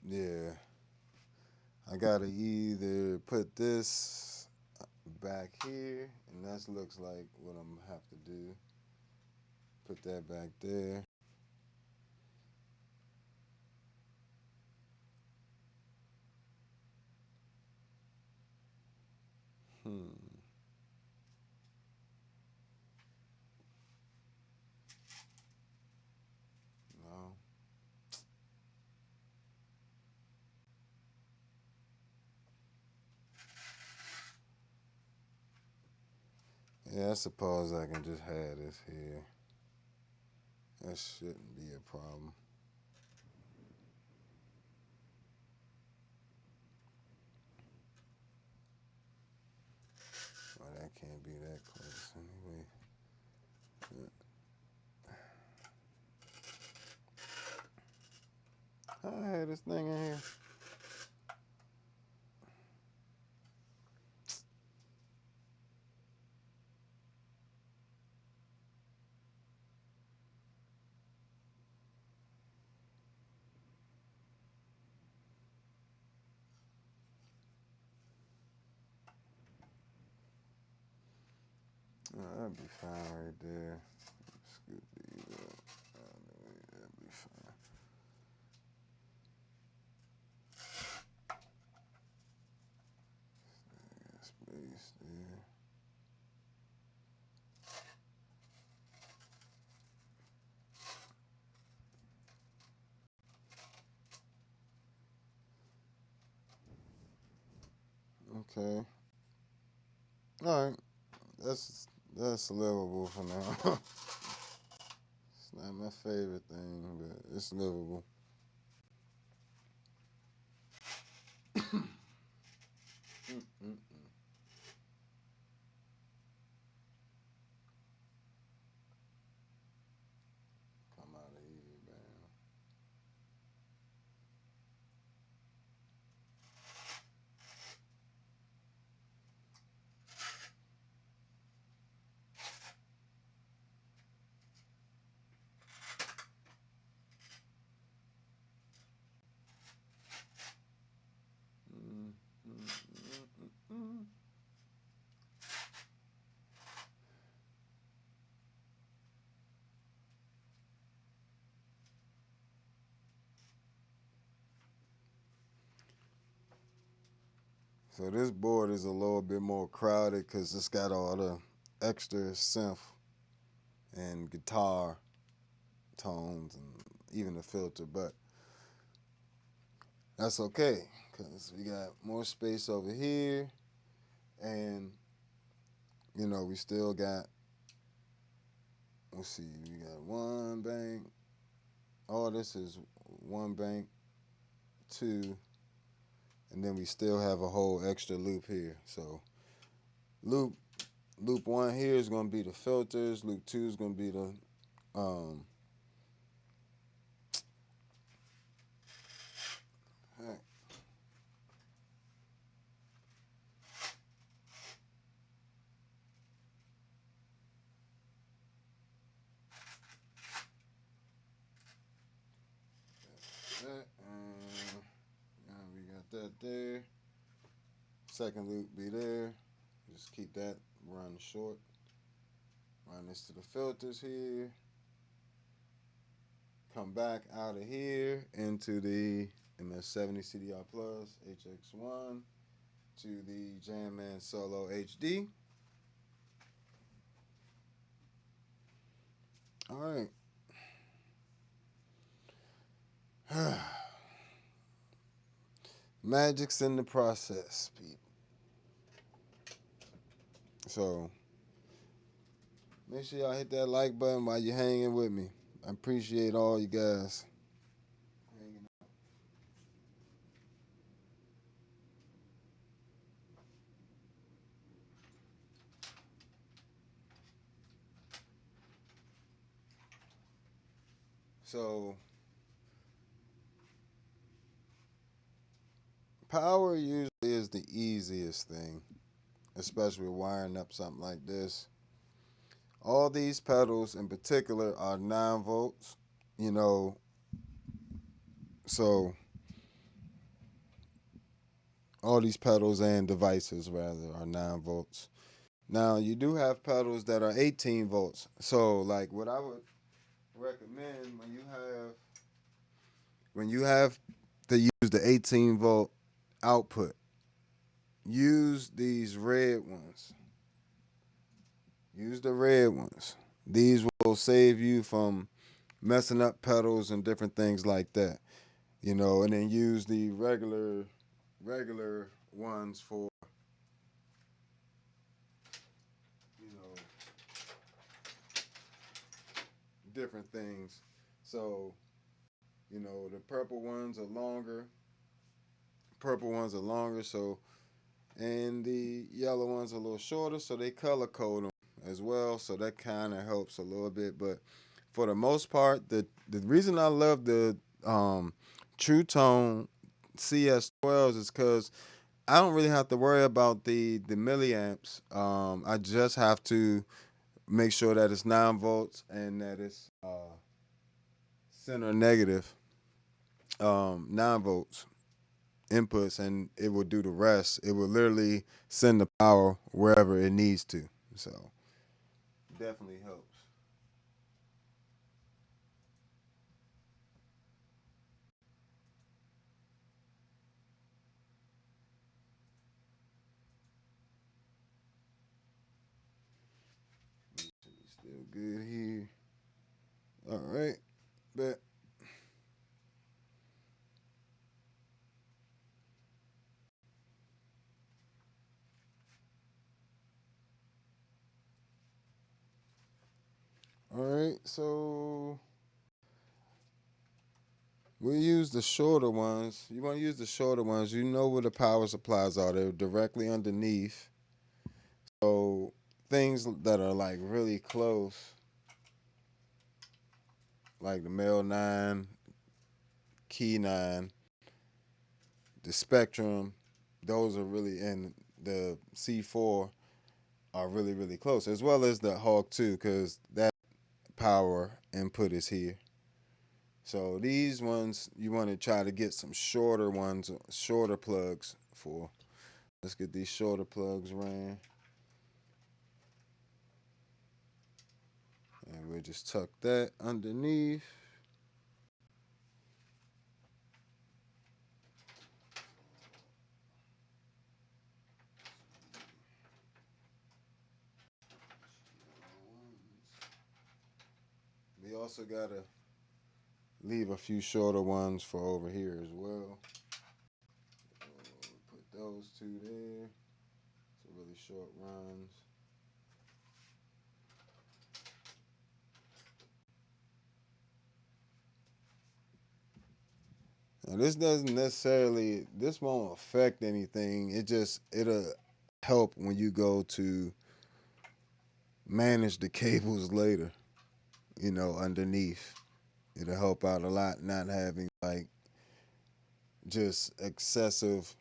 Yeah. I gotta either put this back here, and that looks like what I'm gonna have to do. Put that back there. No. Yeah, I suppose I can just have this here. That shouldn't be a problem. Well, that can't be that close anyway. I had this thing in here. That'd be fine right there. Scoot these up. That'd be fine. Space there. Okay. All right. That's livable for now. It's not my favorite thing, but it's livable. Mm-mm. Come out of here, man. Mm, mm, mm, mm. So this board is a little bit more crowded because it's got all the extra synth and guitar tones and even the filter, but that's okay because we got more space over here, and we still got, let's see, we got one bank. All this is one bank, two, and then we still have a whole extra loop here. So loop one here is gonna be the filters. Loop two is gonna be the heck, that, and we got that there. Second loop be there. Just keep that run short. Run this to the filters here. Come back out of here into the MS-70 CDR Plus HX1 to the Jam Man Solo HD. All right. Magic's in the process, people. So make sure y'all hit that like button while you're hanging with me. I appreciate all you guys. So power usually is the easiest thing, especially wiring up something like this. All these pedals in particular are 9 volts, so all these pedals and devices rather are 9 volts. Now you do have pedals that are 18 volts. So like what I would recommend when you have to use the 18 volt output, use these red ones. Use the red ones. These will save you from messing up pedals and different things like that. And then use the regular ones for you know different things. So, the purple ones are longer. So, and the yellow ones are a little shorter, so they color code them as well. So that kind of helps a little bit. But for the most part, the reason I love the True Tone CS12s is because I don't really have to worry about the milliamps. I just have to make sure that it's 9 volts and that it's center negative 9 volts inputs, and it will do the rest. It will literally send the power wherever it needs to. So definitely helps. Still good here. All right, bet. All right, so we use the shorter ones. You want to use the shorter ones. You know where the power supplies are. They're directly underneath. So things that are like really close, like the male 9, key 9, the spectrum, those are really, and the C4 are really, really close, as well as the Hawk 2, because that power input is here. So these ones, you want to try to get some shorter ones, shorter plugs for. Let's get these shorter plugs ran. And we'll just tuck that underneath. We also got to leave a few shorter ones for over here as well. Put those two there. So really short runs. Now this doesn't necessarily, this won't affect anything. It'll help when you go to manage the cables later, underneath. It'll help out a lot not having like just excessive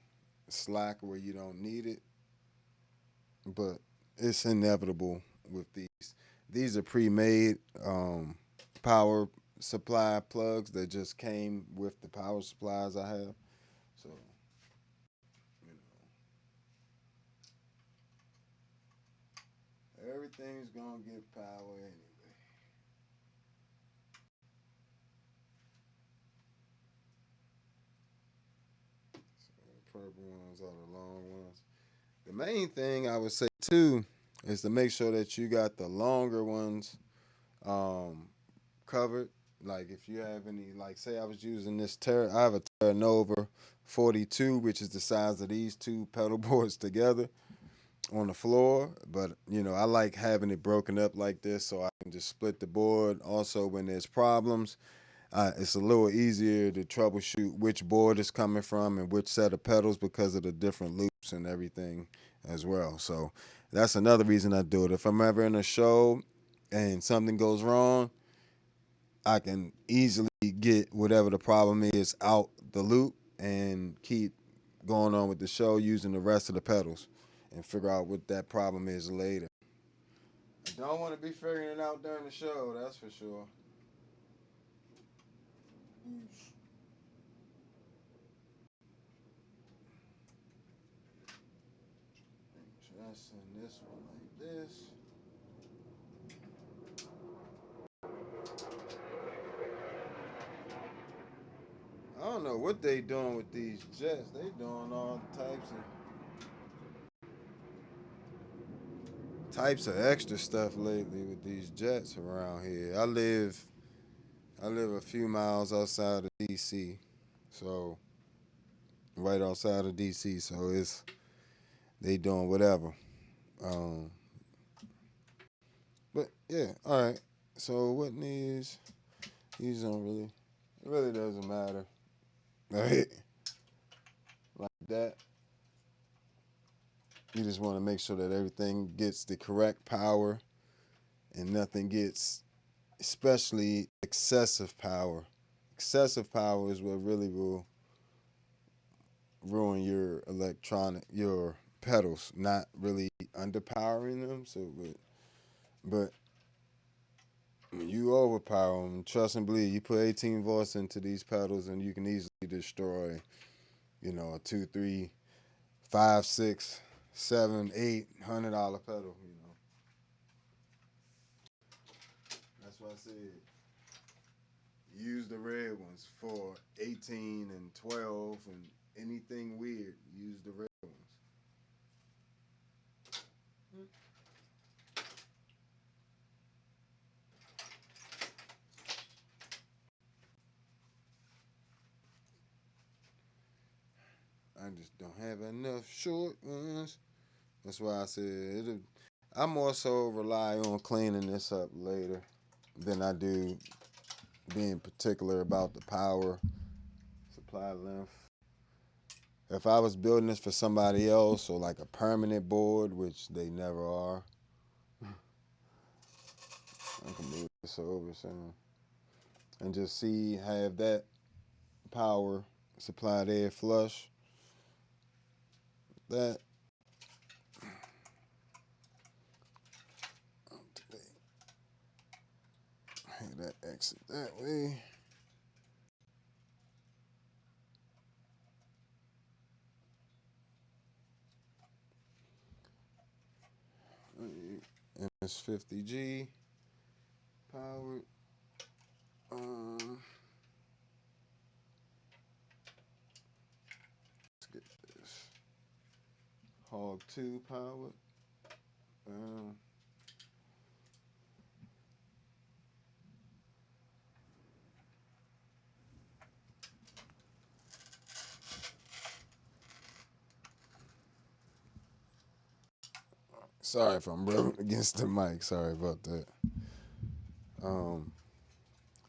slack where you don't need it. But it's inevitable with these. These are pre-made power supply plugs that just came with the power supplies I have. So, everything's gonna get power anyway. So the purple ones are the long ones. The main thing I would say too is to make sure that you got the longer ones covered. Like if you have any, like say I was using this I have a Terra Nova 42, which is the size of these two pedal boards together on the floor. But I like having it broken up like this so I can just split the board. Also, when there's problems, it's a little easier to troubleshoot which board is coming from and which set of pedals because of the different loops and everything as well. So that's another reason I do it. If I'm ever in a show and something goes wrong, I can easily get whatever the problem is out the loop and keep going on with the show using the rest of the pedals and figure out what that problem is later. I don't want to be figuring it out during the show, that's for sure. Just in this one like this. I don't know what they doing with these jets. They doing all types of extra stuff lately with these jets around here. I live a few miles outside of DC. So right outside of DC. So they doing whatever. Um but yeah, all right. So what these don't really, it really doesn't matter. Right? Like that. You just want to make sure that everything gets the correct power and nothing gets, especially excessive power. Excessive power is what really will ruin your pedals, not really underpowering them. So, but when you overpower them, trust and believe, you put 18 volts into these pedals and you can easily destroy, a two, three, five, six, seven, $800 pedal. why I said use the red ones for 18 and 12 and anything weird. Use the red ones. I just don't have enough short ones. That's why I said I more so rely on cleaning this up later than I do being particular about the power supply length. If I was building this for somebody else or like a permanent board, which they never are, I can move this over soon and just have that power supply there flush. That have that exit that way. MS-50G powered. Let's get this. Hog 2 powered. Sorry if I'm rubbing against the mic. Sorry about that.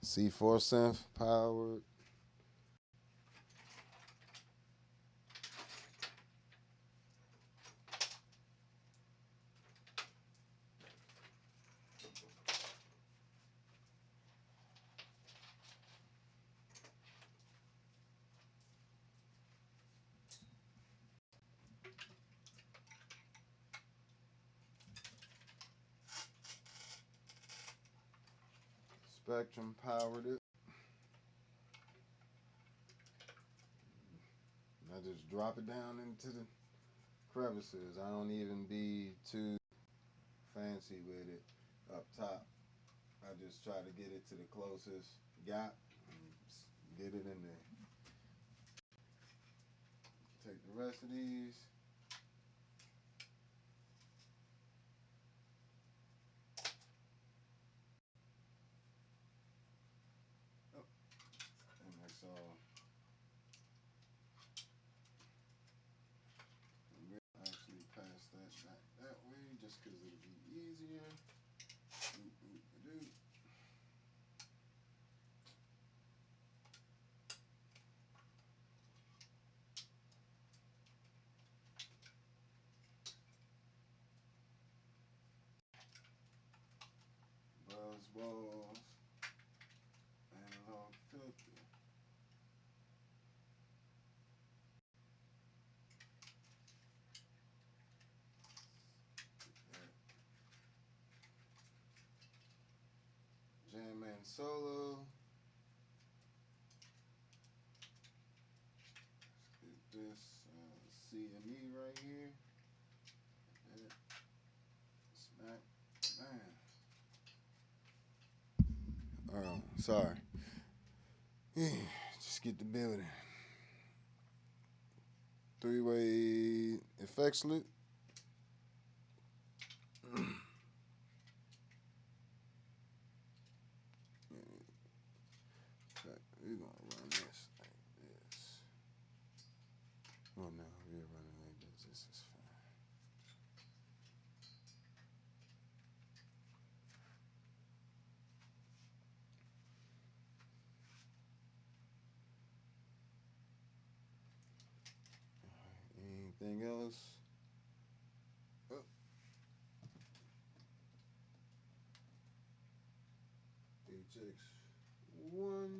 C4 synth powered. Spectrum powered it. I just drop it down into the crevices. I don't even be too fancy with it up top. I just try to get it to the closest gap and get it in there. Take the rest of these. And that's all. We'll actually pass that back that way just because it'll be easier. Buzz balls and log filter. Jam Man Solo. Let's get this CME right here. Smack. Man. Sorry. Just get the building. 3-way effects loop. We're gonna run this like this. Oh no, we're running like this. This is fine. Anything else? Oh. HX1.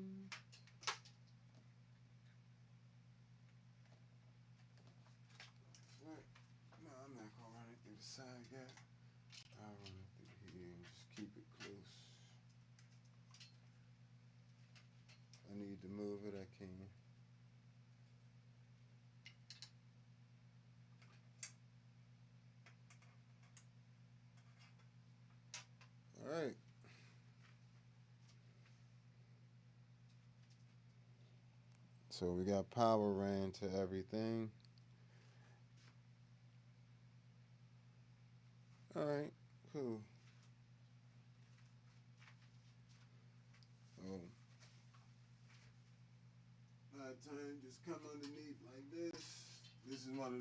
No, I'm not gonna run it through the side gap. I'll run it through here and just keep it close. If I need to move it, I can. All right. So we got power ran to everything. All right, cool. Oh, by the time just come underneath like this. This is one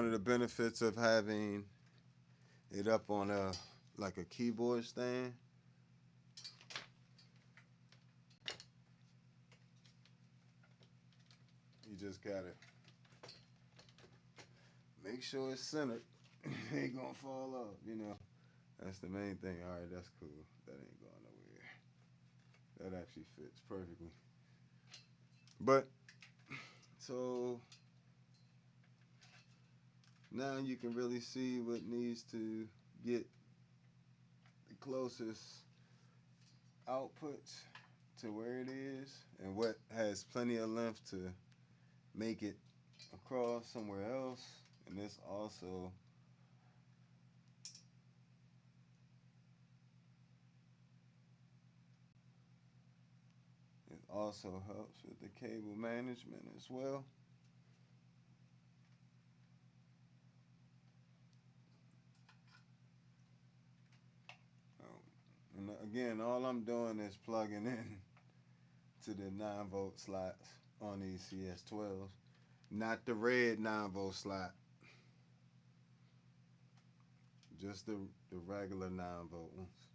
of the benefits of having it up on a like a keyboard stand. You just gotta make sure it's centered. It ain't gonna fall off, you know. That's the main thing. All right, that's cool. That ain't going nowhere. That actually fits perfectly. But so now you can really see what needs to get the closest outputs to where it is and what has plenty of length to make it across somewhere else. And this also helps with the cable management as well. And again, all I'm doing is plugging in to the 9-volt slots on these CS12s, not the red 9-volt slot, just the regular 9-volt ones.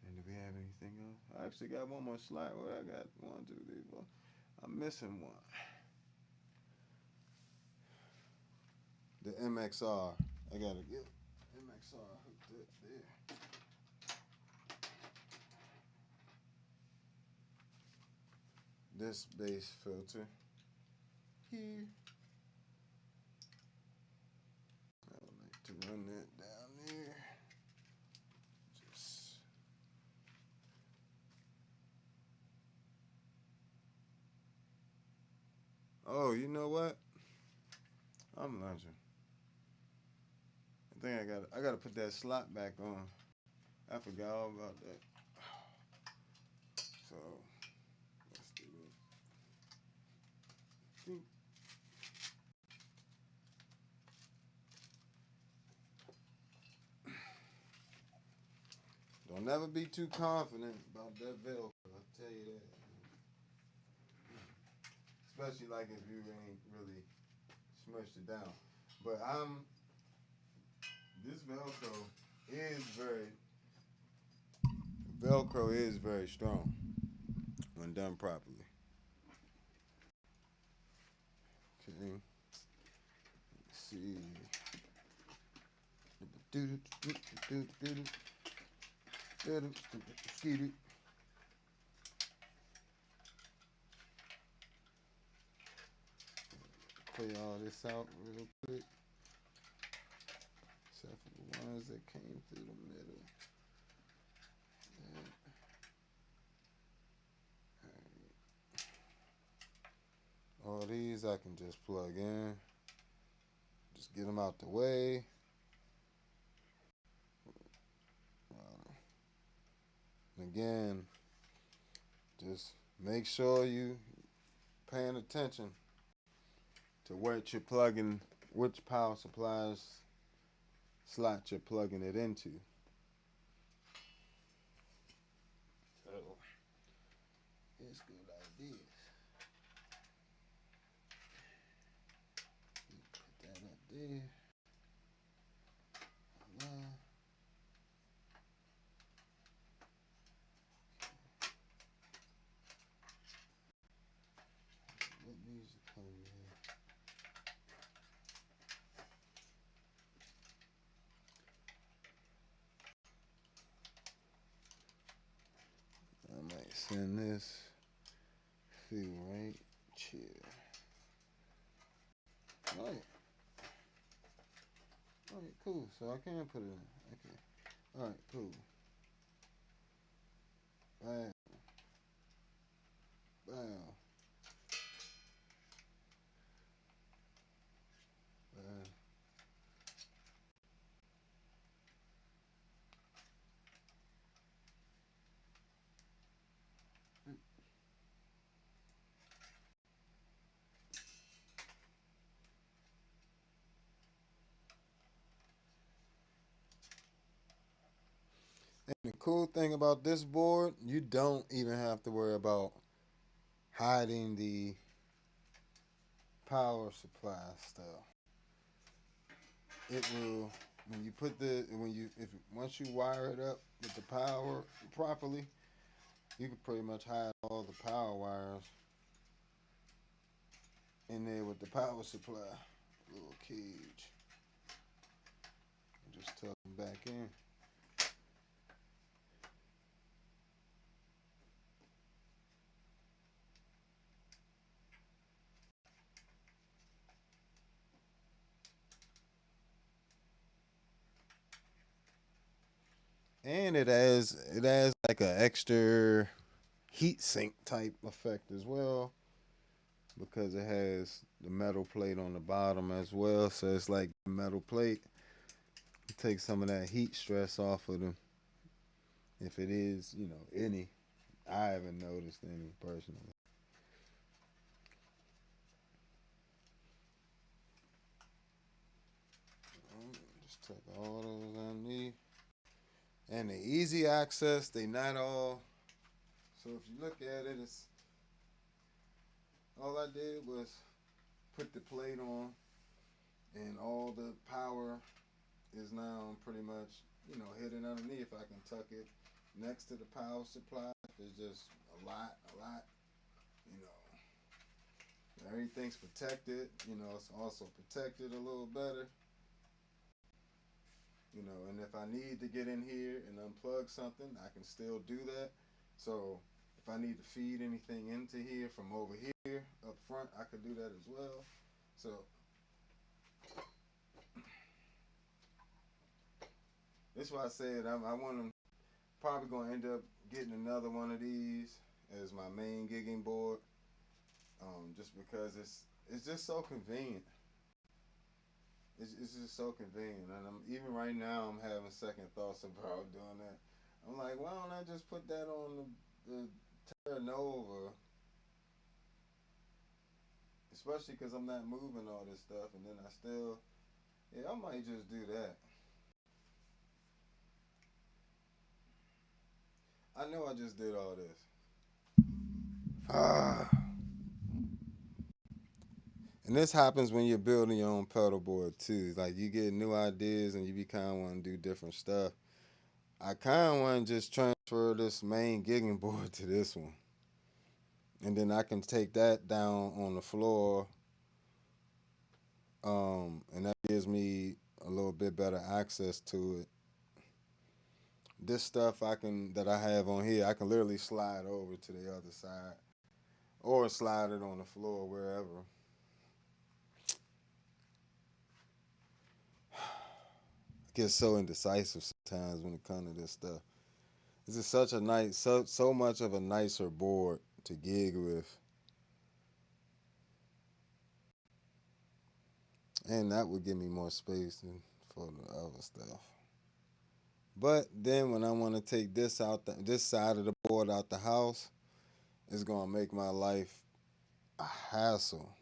And do we have anything else? I actually got one more slot. Well, I got 1, 2, 3, 4. I'm missing one. The MXR. I gotta get MXR hooked up there. This bass filter here. I would like to run that down there. Just oh, you know what? I'm lunging. I think I gotta put that slot back on. I forgot all about that. So let's do this. Don't never be too confident about that Velcro, I'll tell you that. Especially like if you ain't really smushed it down. But this Velcro is very strong when done properly. Okay. Let's see. Play all this out real quick. Except for the ones that came through the middle. All these I can just plug in. Just get them out the way. Again, just make sure you paying attention to what you're plugging, which power supplies slot you're plugging it into. So it's good ideas. Put that up there. What music color you have? I might send this feel right chair. All right. All right, cool. So I can put it in. Okay. All right, cool. Bam. Bam. Bam. cool thing about this board, you don't even have to worry about hiding the power supply stuff. It will, when you put the when you if once you wire it up with the power properly, you can pretty much hide all the power wires in there with the power supply. Little cage. Just tuck them back in. And it has like an extra heat sink type effect as well because it has the metal plate on the bottom as well. So it's like the metal plate takes some of that heat stress off of them. If it is, any. I haven't noticed any personally. Just take all those I need. And the easy access, they not all. So if you look at it, it's all I did was put the plate on, and all the power is now pretty much, hidden underneath. I can tuck it next to the power supply. It's just a lot. You know, everything's protected. It's also protected a little better. And if I need to get in here and unplug something, I can still do that. So if I need to feed anything into here from over here up front, I could do that as well. So that's why I said I want to probably going to end up getting another one of these as my main gigging board, just because it's just so convenient. It's just so convenient, and even right now I'm having second thoughts about doing that. I'm like, why don't I just put that on the Terra Nova, especially because I'm not moving all this stuff, and then I might just do that. I know I just did all this. Ah. And this happens when you're building your own pedal board too. Like you get new ideas and you be kind of want to do different stuff. I kind of want to just transfer this main gigging board to this one, and then I can take that down on the floor, and that gives me a little bit better access to it. This stuff that I have on here, I can literally slide over to the other side, or slide it on the floor wherever. I get so indecisive sometimes when it comes to this stuff. This is such a nice, so much of a nicer board to gig with, and that would give me more space than for the other stuff. But then when I want to take this side of the board out the house, it's gonna make my life a hassle.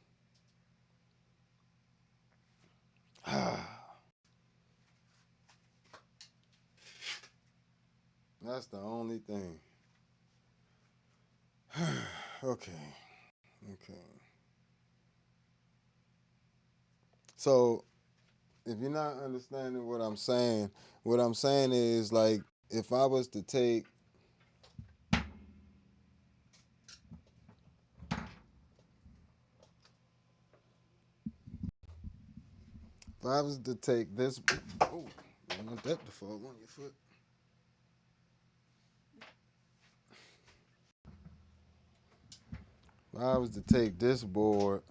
That's the only thing. Okay. So if you're not understanding what I'm saying is like if I was to take if I was to take this, oh, you don't want that to fall on your foot. If I was to take this board,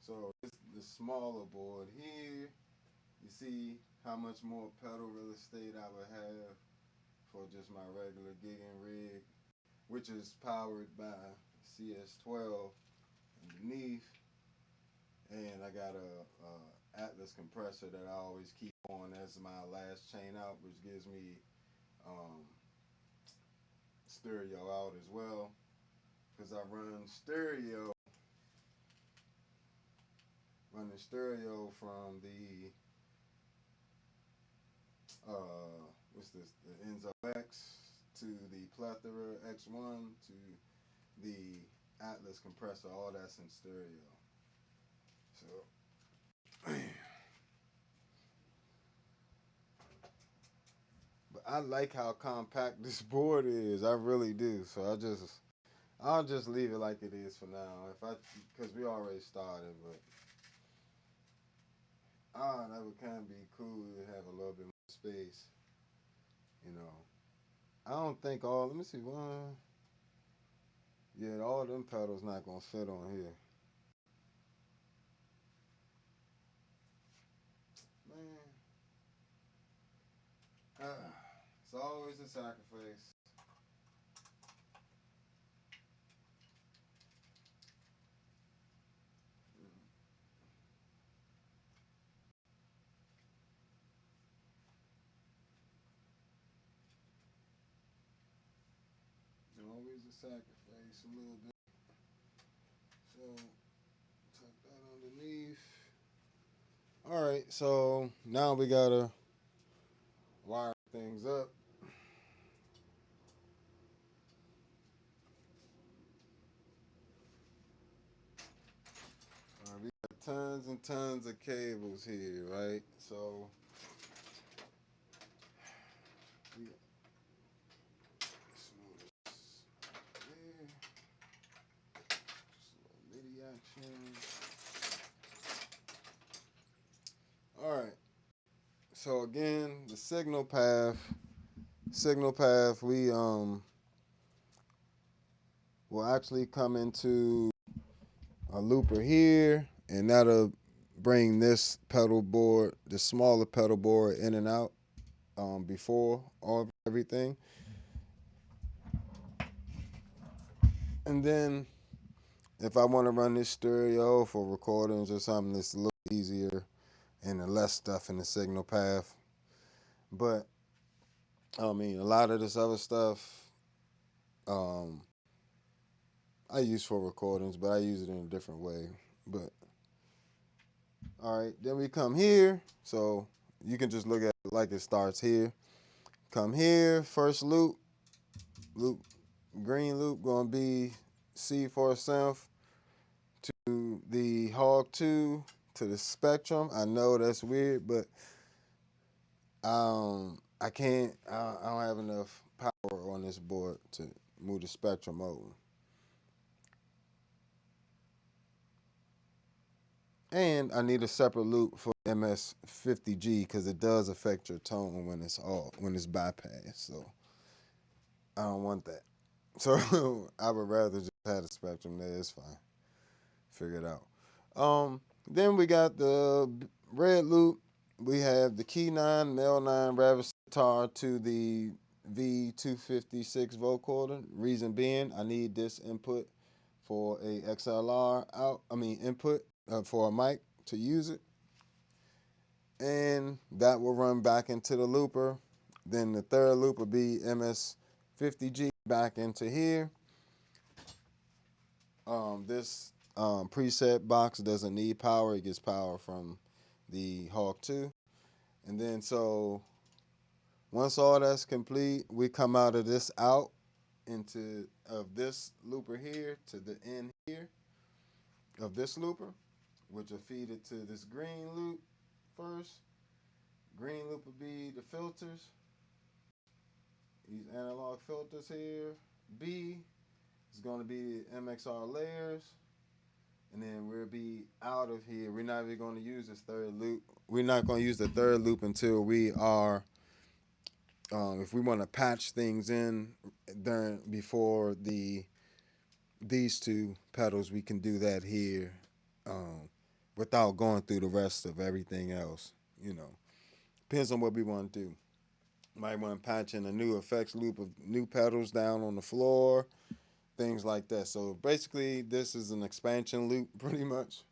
so this the smaller board here, you see how much more pedal real estate I would have for just my regular gigging rig, which is powered by CS12 underneath, and I got a Atlas compressor that I always keep on as my last chain out, which gives me um, stereo out as well, because I running stereo from the what's this? The Enzo X to the Plethora X1 to the Atlas compressor. All that's in stereo. So, but I like how compact this board is. I really do. So I'll just leave it like it is for now. Because we already started, but that would kind of be cool to have a little bit more space. You know, I don't think all. Let me see one. Yeah, all them pedals not gonna fit on here, man. It's always a sacrifice. Always a sacrifice a little bit. So tuck that underneath. All right, so now we gotta wire things up. We got tons and tons of cables here, right? So we smooth this there. Just a little MIDI action. All right. So again, the signal path. We will actually come into a looper here, and that'll bring this pedal board, the smaller pedal board, in and out before all everything. And then if I want to run this stereo for recordings or something, it's a little easier and less stuff in the signal path. But I mean, a lot of this other stuff um, I use for recordings, but I use it in a different way. But all right, then we come here. So you can just look at it like it starts here. Come here, first loop, green loop gonna be C for synth to the Hog 2 to the Spectrum. I know that's weird, but I can't. I don't have enough power on this board to move the Spectrum over. And I need a separate loop for MS-60B because it does affect your tone when it's bypassed. So I don't want that. So I would rather just have the Spectrum there. It's fine. Figure it out. Then we got the red loop. We have the Key 9, Mel 9 Ravis guitar to the V256 vocoder. Reason being, I need this input for a XLR input for a mic to use it. And that will run back into the looper. Then the third loop will be MS-60B back into here. This preset box doesn't need power. It gets power from the Hawk 2. And then so once all that's complete, we come out of this out of this looper here to the end here of this looper, which will feed it to this green loop first. Green loop will be the filters. These analog filters here. B is going to be MXR layers. And then we'll be out of here. We're not even going to use this third loop. We're not going to use the third loop until we are, if we want to patch things in before these two pedals, we can do that here without going through the rest of everything else. Depends on what we want to do. Might want to patch in a new effects loop of new pedals down on the floor, things like that. So basically, this is an expansion loop pretty much,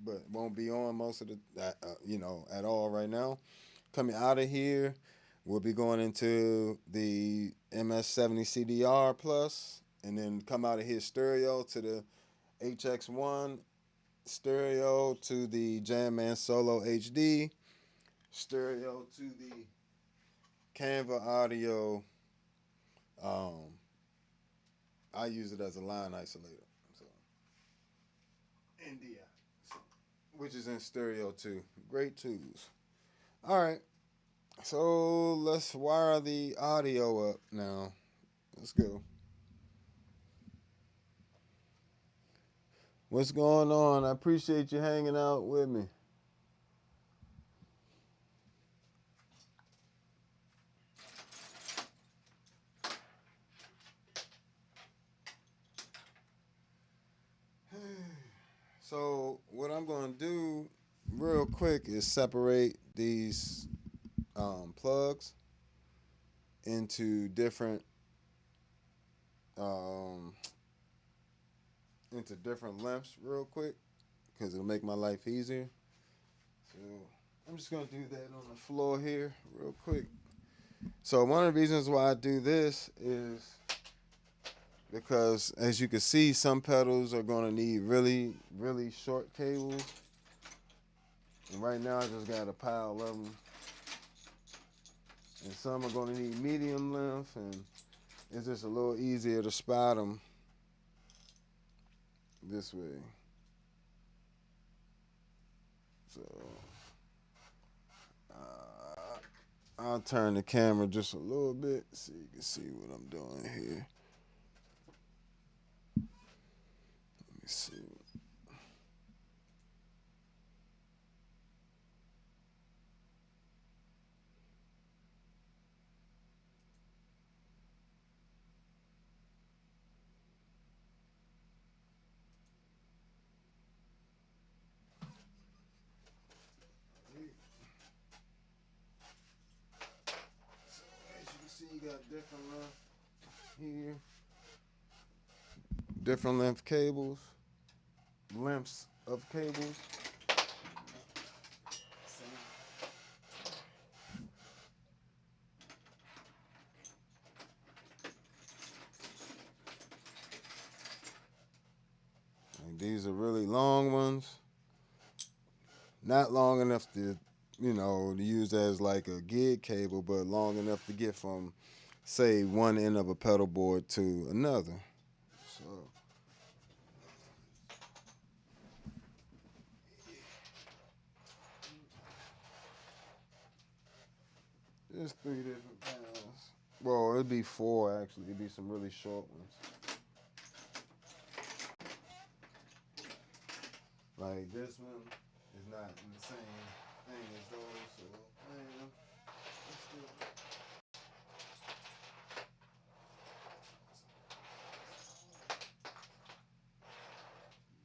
but won't be on most of at all right now. Coming out of here, we'll be going into the MS-70 CDR Plus, and then come out of here stereo to the HX1, stereo to the Jam Man Solo HD, stereo to the Canva audio. I use it as a line isolator. So, India, which is in stereo too. Great tools. All right. So let's wire the audio up now. Let's go. What's going on? I appreciate you hanging out with me. So what I'm going to do real quick is separate these plugs into different lengths real quick because it'll make my life easier. So I'm just going to do that on the floor here real quick. So one of the reasons why I do this is because, as you can see, some pedals are going to need really, really short cables. And right now I just got a pile of them. And some are going to need medium length, and it's just a little easier to spot them this way. So I'll turn the camera just a little bit so you can see what I'm doing here. Let me see. You got different length here, different lengths of cables. And these are really long ones, not long enough to, to use as like a gig cable, but long enough to get from, say, one end of a pedal board to another. So there's 3 different panels. Well, it'd be 4 actually. It'd be some really short ones. Like this one is not in the same thing as those, so let's do it.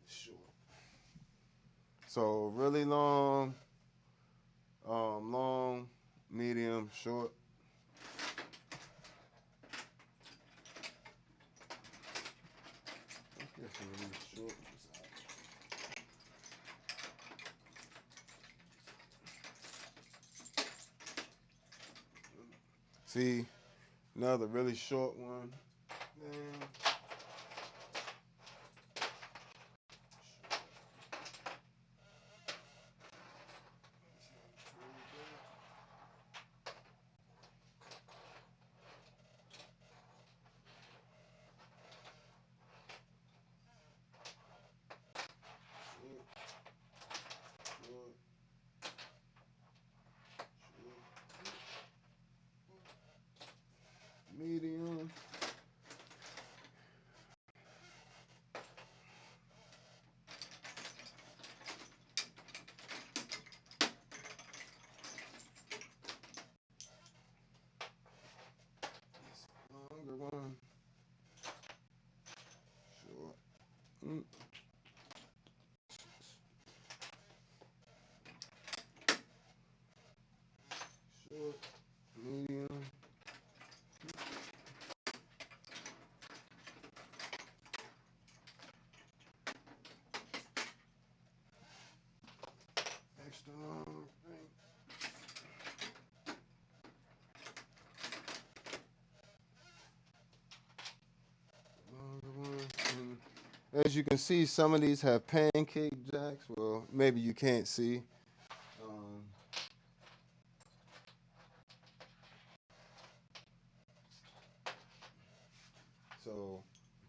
Short. So really long, medium, short. I guess really short. See, another really short one. Medium. Longer one. Short. Short. Medium. Extra long thing. Longer one. And as you can see, some of these have pancake jacks. Well, maybe you can't see. So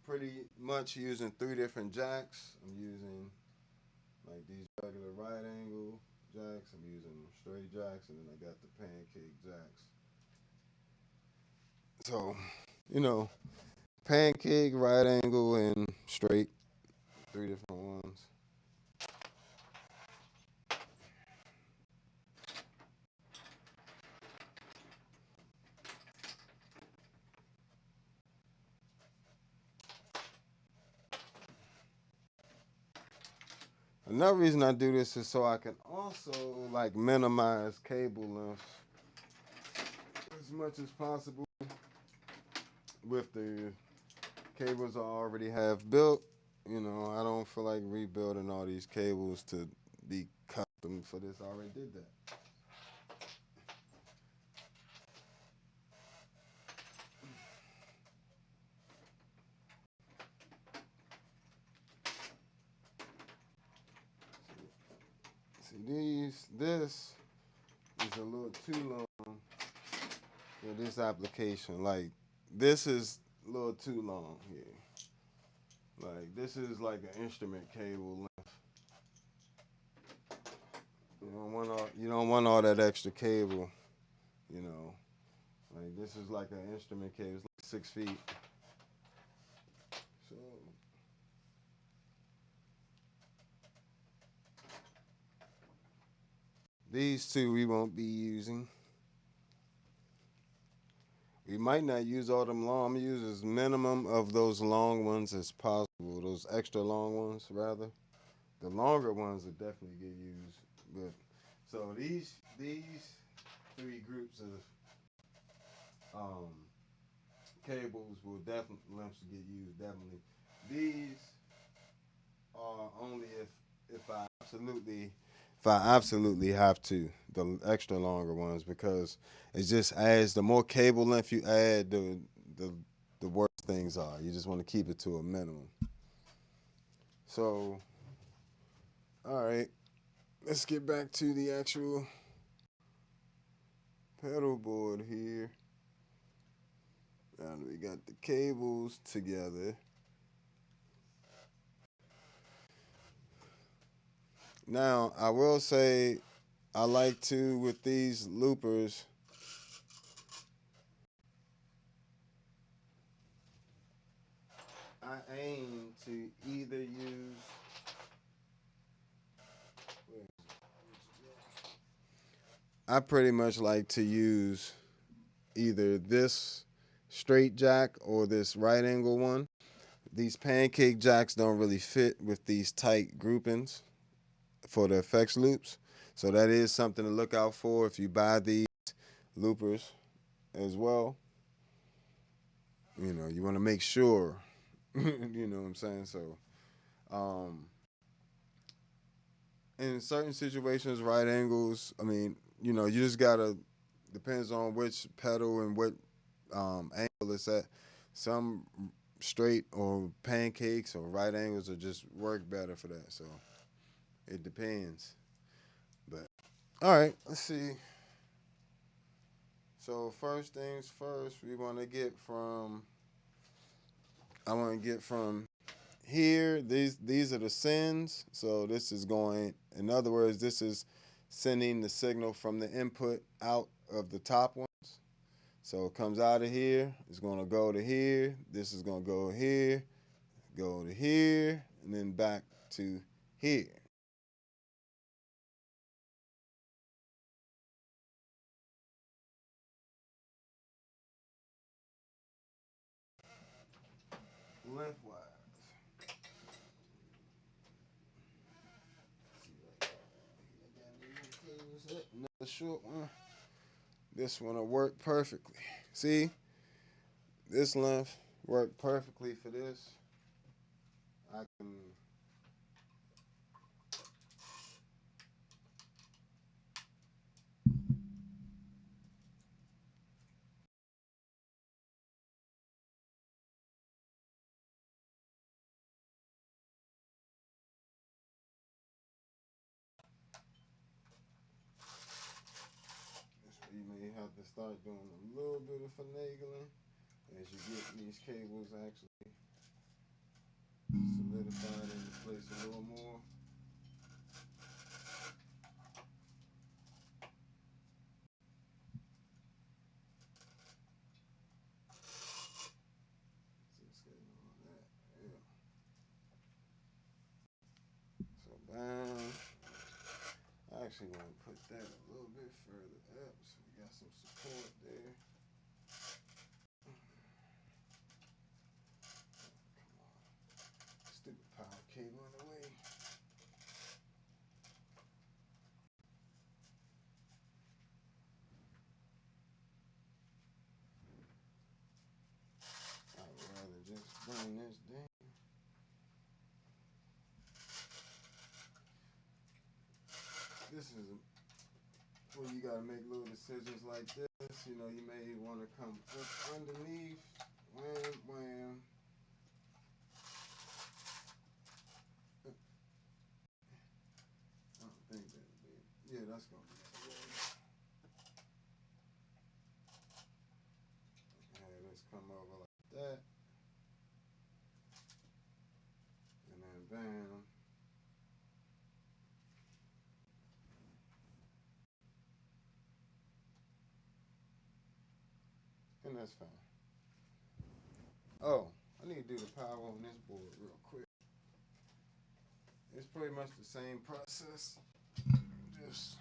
pretty much using 3 different jacks. I'm using like these regular right angle jacks. I'm using straight jacks, and then I got the pancake jacks. So, you know, pancake, right angle, and straight. 3 different ones. Another reason I do this is so I can also like minimize cable length as much as possible with the cables I already have built. You know, I don't feel like rebuilding all these cables to be custom for this. I already did that. See, this is a little too long for this application. Like, this is a little too long here. Like, this is like an instrument cable length. You don't want all that extra cable, you know. Like, this is like an instrument cable. It's like 6 feet. So these two we won't be using. We might not use all them long. I'm gonna use as minimum of those long ones as possible. Those extra long ones, rather. The longer ones will definitely get used. But so these 3 groups of cables will definitely lengths get used. Definitely. These are only if I absolutely have to, the extra longer ones, because it just adds, the more cable length you add, the the worse things are. You just want to keep it to a minimum. So, all right, let's get back to the actual pedal board here. Now that we got the cables together. Now, I will say I like to, with these loopers, I aim to either use, I pretty much like to use either this straight jack or this right angle one. These pancake jacks don't really fit with these tight groupings for the effects loops. So that is something to look out for if you buy these loopers as well. You know, you want to make sure, you know what I'm saying? So, um, in certain situations, right angles, I mean, you know, you just got to, depends on which pedal and what angle it's at. Some straight or pancakes or right angles will just work better for that. So it depends. But all right, let's see. So first things first, we want to get from. I want to get from here. These are the sends. So this is going. In other words, this is sending the signal from the input out of the top ones. So it comes out of here. It's going to go to here. This is going to go here, go to here, and then back to here. Lengthwise. Another short one. This one will work perfectly. See, this length worked perfectly for this. I can. You may have to start doing a little bit of finagling. as you get these cables actually solidified into place a little more. Just getting on that. Yeah. So bam. I actually want to put that a little bit further up so we got some support there. Stupid power cable in the way. I'd rather just bring this down. This is where you gotta make little decisions like this. You know, you may want to come up underneath. Wham, wham. I don't think that'll be. Yeah, that's gonna be. Okay, let's come over like that, and then bam. And that's fine. Oh, I need to do the power on this board real quick. It's pretty much the same process. Just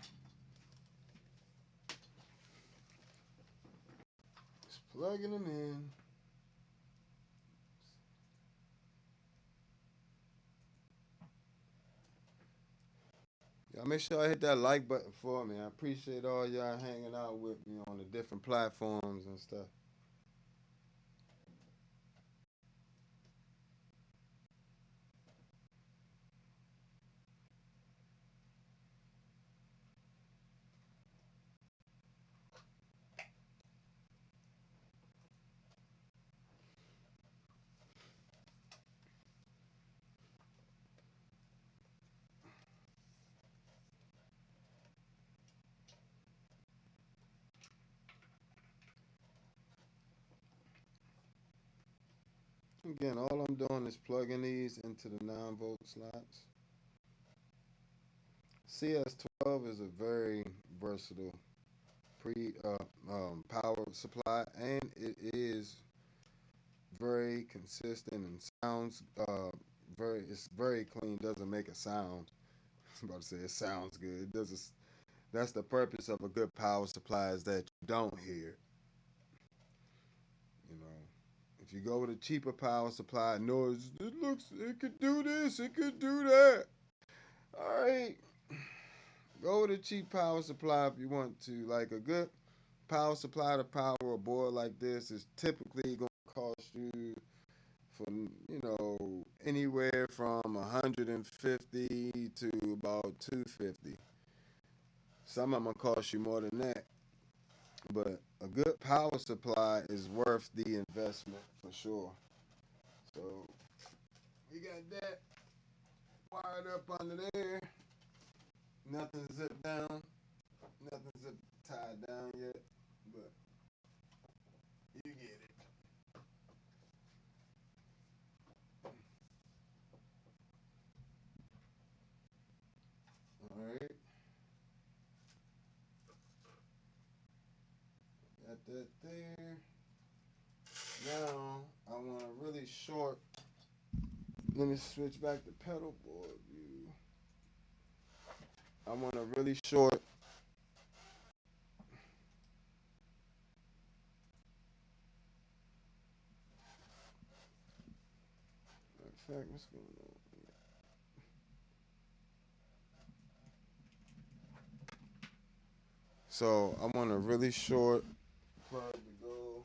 plugging them in. Y'all make sure I hit that like button for me. I appreciate all y'all hanging out with me on the different platforms and stuff. Again, all I'm doing is plugging these into the 9-volt slots. CS12 is a very versatile power supply, and it is very consistent and sounds it's very clean. Doesn't make a sound. I was about to say it sounds good. It doesn't. That's the purpose of a good power supply, is that you don't hear. You know, if you go with a cheaper power supply, noise, it could do this, it could do that. All right, go with a cheap power supply if you want to. Like a good power supply to power a board like this is typically going to cost you for, you know, anywhere from 150 to about 250. Some of them will cost you more than that. But a good power supply is worth the investment for sure. So we got that wired up under there. Nothing zipped down. Nothing zipped tied down yet. But you get it. Alright. Got that there. Now I want a really short. Let me switch back to pedal board view. I want a really short. In fact, what's going on? So I want a really short plug to go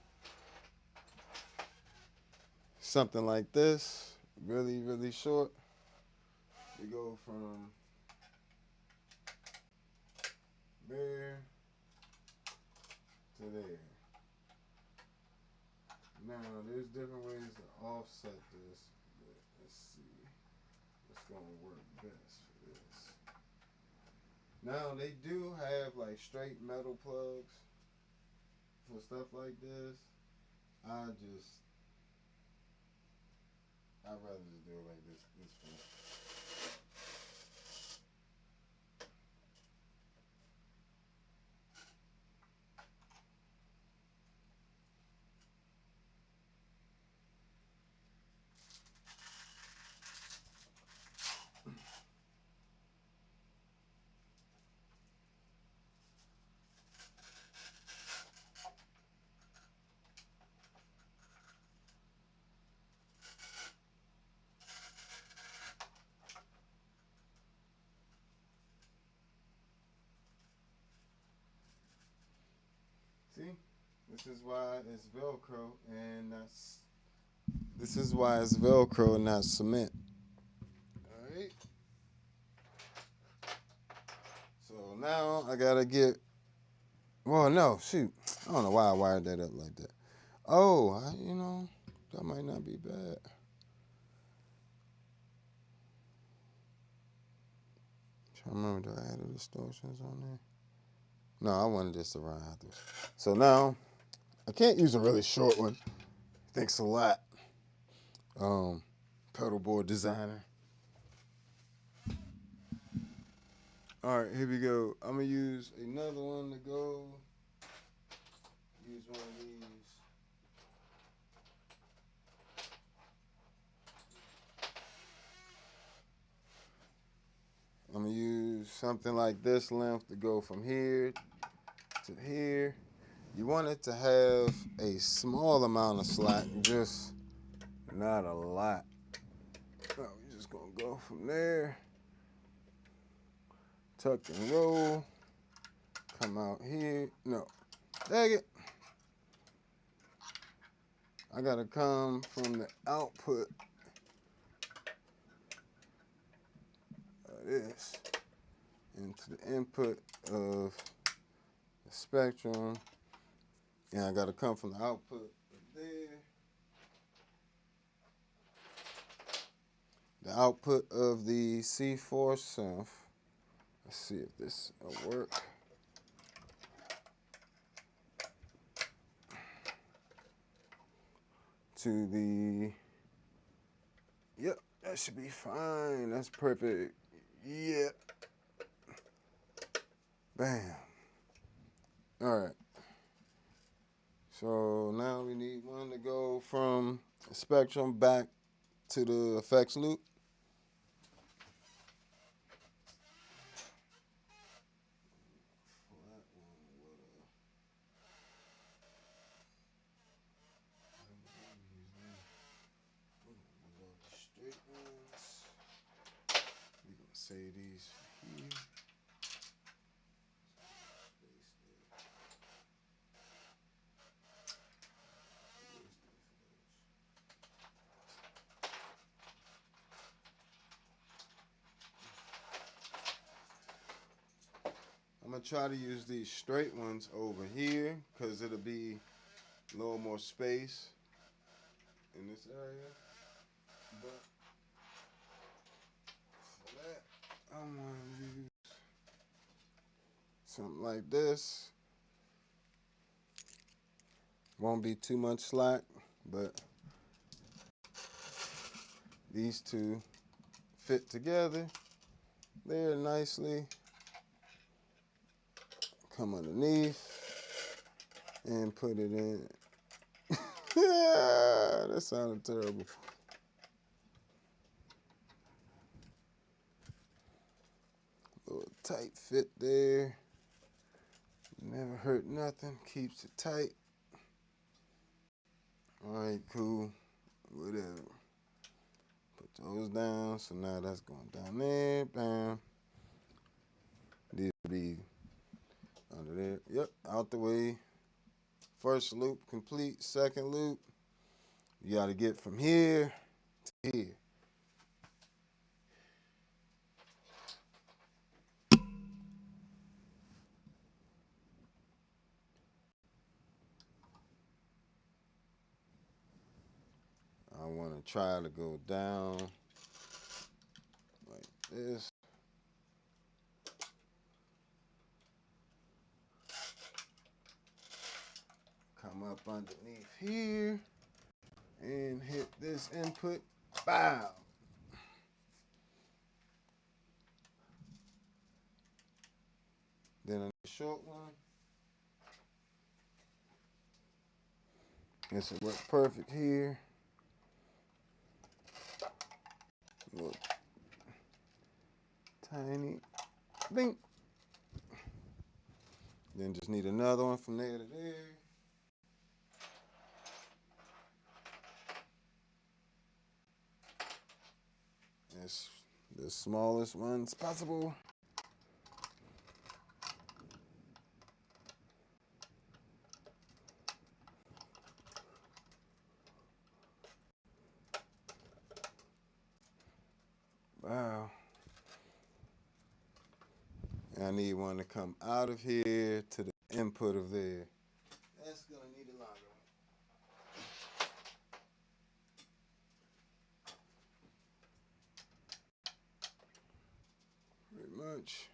something like this. Really, really short. We go from there to there. Now, there's different ways to offset this, but let's see what's going to work best for this. Now, they do have like straight metal plugs for stuff like this. I'd rather just do it like this. This way. See, this is why it's Velcro and that's. This is why it's Velcro and not cement. All right. So now I gotta get. Well, no, shoot. I don't know why I wired that up like that. Oh, that might not be bad. Trying to remember, do I add the distortions on there? No, I wanted this to run out there. So now I can't use a really short one. Thanks a lot. Pedalboard designer. All right, here we go. I'm gonna use another one to go. Use one of these. I'm gonna use something like this length to go from here to here. You want it to have a small amount of slack, just not a lot. So we're just gonna go from there. Tuck and roll. Come out here. No, dang it. I gotta come from the output of this into the input of the spectrum. And I gotta come from the output of there. The output of the C4 synth. Let's see if this will work. To the, yep, that should be fine. That's perfect. Yep. Bam. All right. So now we need one to go from the spectrum back to the effects loop. We're gonna say these here. I'm gonna try to use these straight ones over here because it'll be a little more space in this area. But for that, I'm gonna use something like this. Won't be too much slack, but these two fit together there nicely. Come underneath and put it in. That sounded terrible. Little tight fit there. Never hurt nothing. Keeps it tight. All right, cool. Whatever. Put those down. So now that's going down there. Bam. These will be under there. Yep, out the way. First loop complete. Second loop. You got to get from here to here. I want to try to go down like this. Come come up underneath here and hit this input. Bow. Then a short one. This will work perfect here. Look. Tiny. Bing. Then just need another one from there to there. It's the smallest ones possible. Wow. And I need one to come out of here to the input of there. That's gonna need a longer one. Pretty much.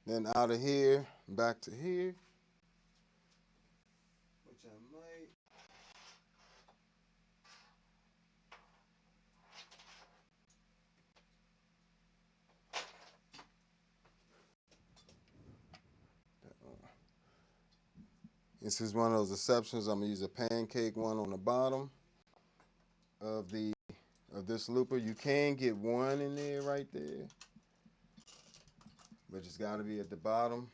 Then out of here, back to here, which I might. This is one of those exceptions. I'm gonna use a pancake one on the bottom of this looper. You can get one in there right there, but it's got to be at the bottom.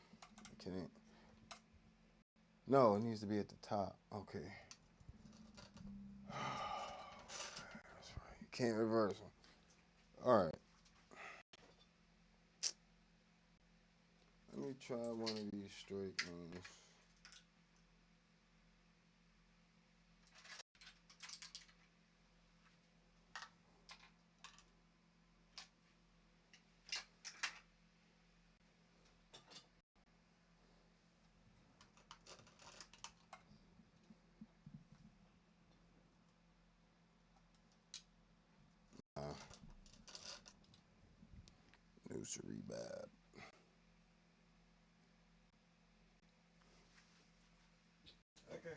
No, it needs to be at the top. Okay. That's right. You can't reverse them. All right. Let me try one of these straight ones. Nursery bad. Okay.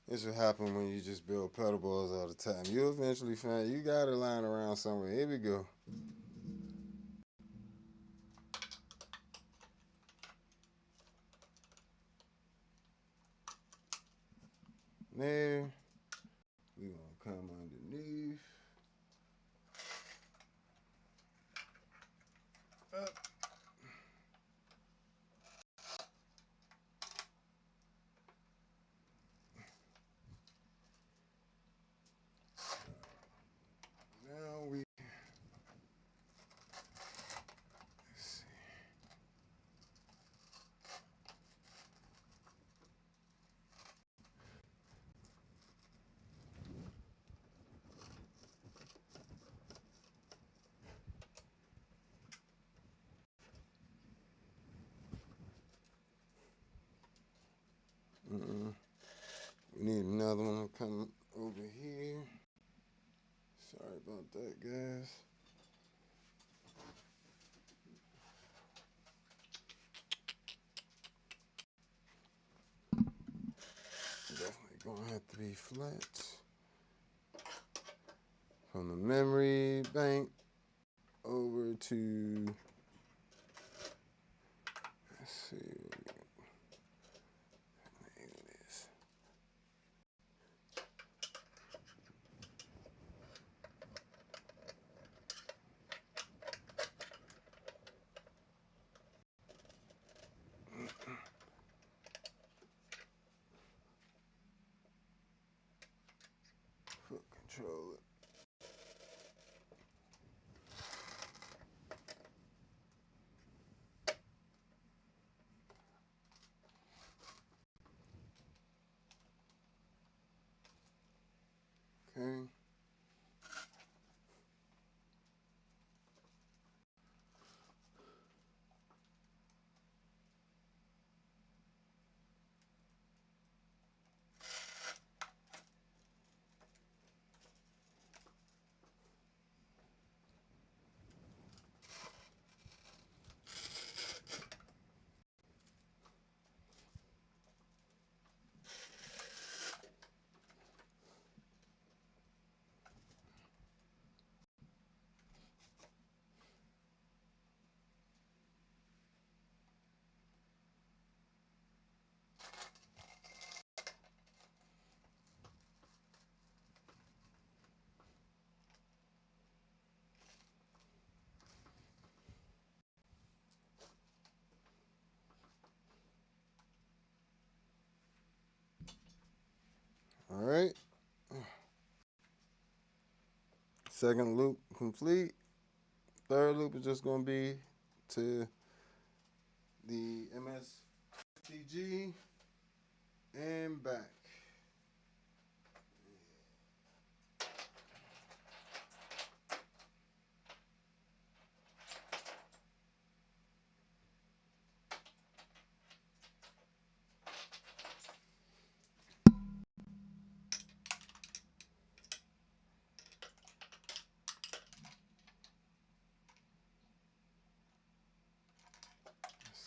This will happen when you just build pedal boards all the time. You'll eventually find you got it lying around somewhere. Here we go. There. We're going to come underneath. Up. Now we have to be flat. From the memory bank over to, let's see, foot controller. Okay. All right. Second loop complete. Third loop is just going to be to the MS-60B and back.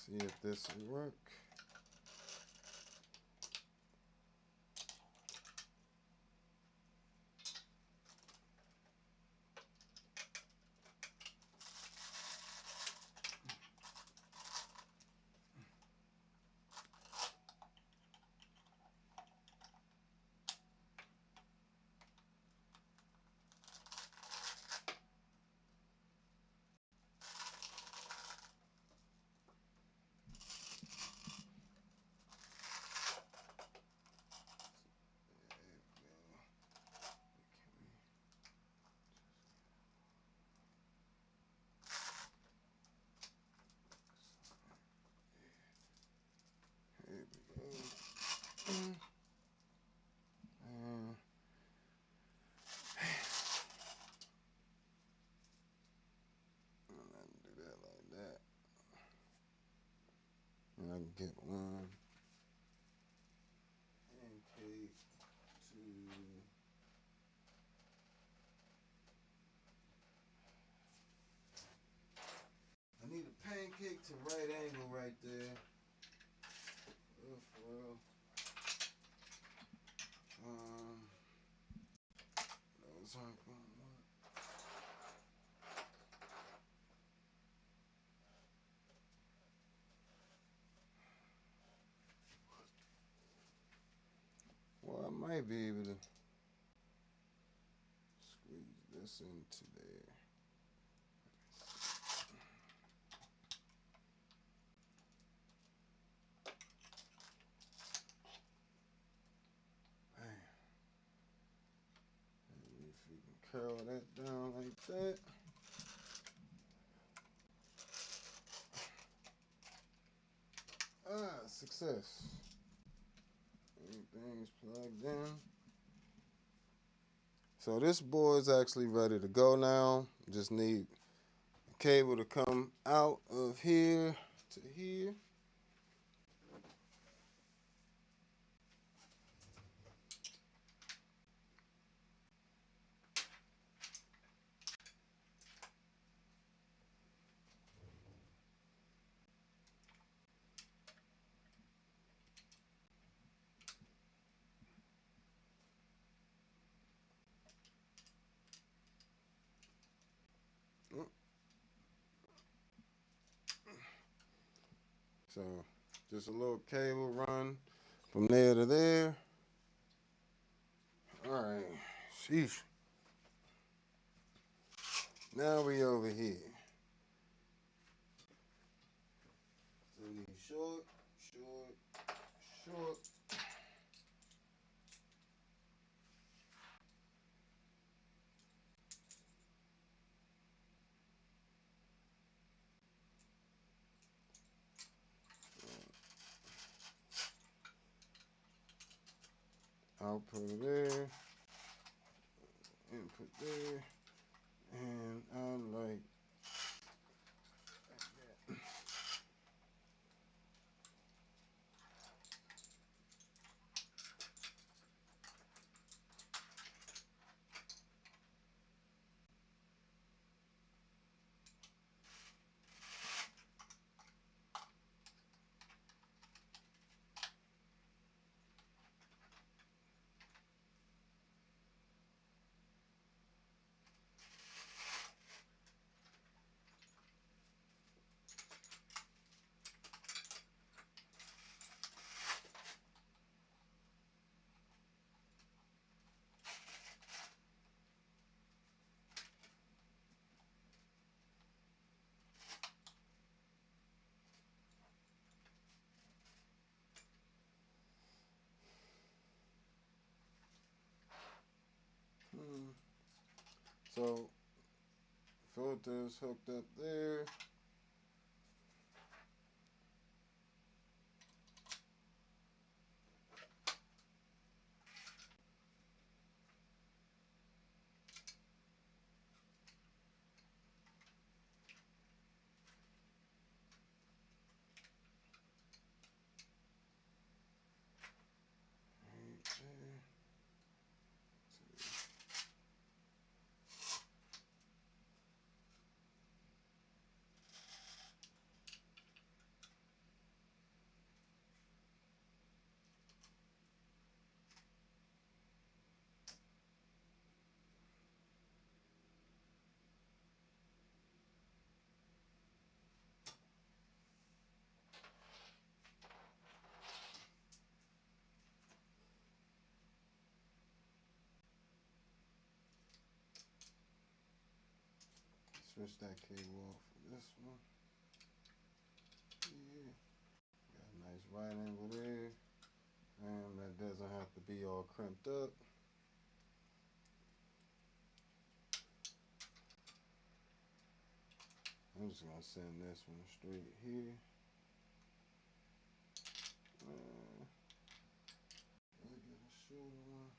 See if this will work. And I can get one pancake to I need a pancake to right angle right there. Oh, for real. Those aren't gonna work. Well, I might be able to squeeze this into there. Maybe if you can curl that down like that. Success. Everything's plugged in. So this board's actually ready to go now. Just need a cable to come out of here to here. So just a little cable run from there to there. All right, sheesh. Now we over here. So we need short, short, short. Output there, input there, and I'm like that. So filters hooked up there. Switch that cable off for this one. Yeah. Got a nice right angle there. And that doesn't have to be all crimped up. I'm just gonna send this one straight here. Let me get a shorter one.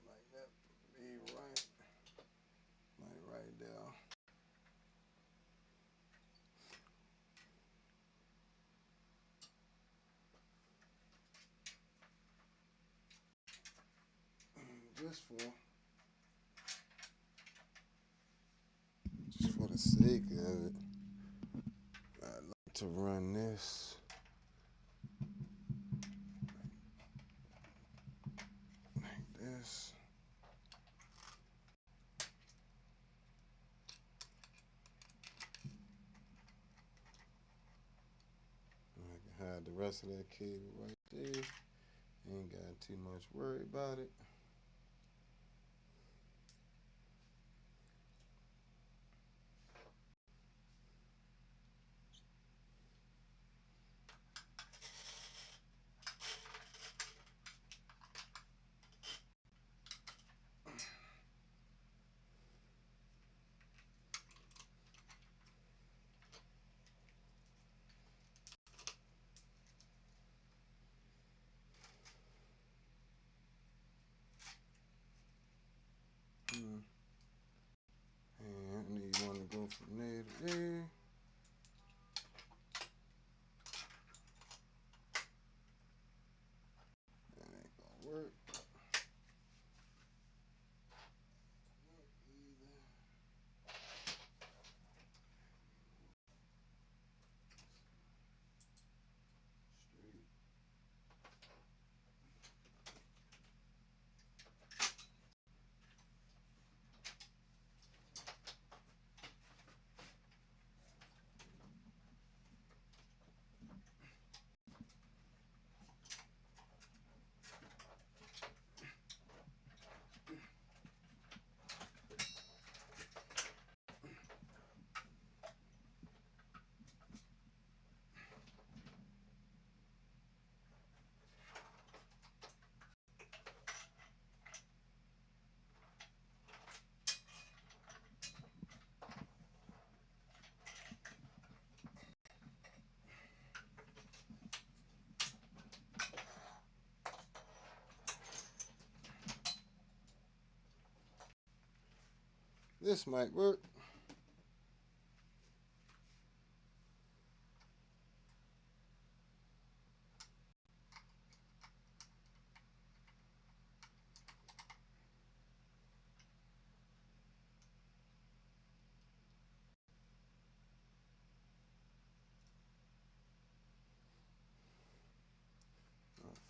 Like that, be right, like right there. Just for the sake of it, I'd like to run this like this. I can hide the rest of that cable right there. Ain't got too much worry about it. And you want to go from there to there. That ain't gonna work. this might work.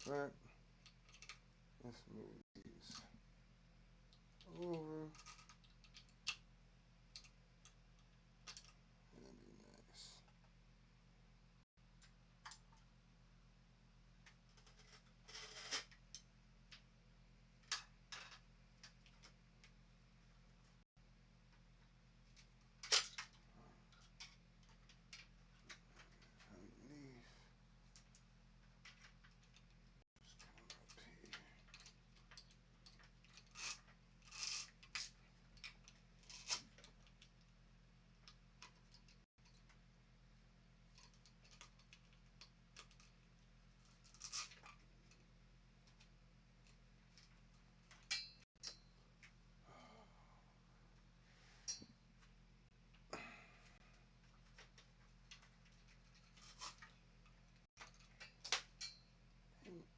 Alright, let's move these over. That'd be nice. Underneath.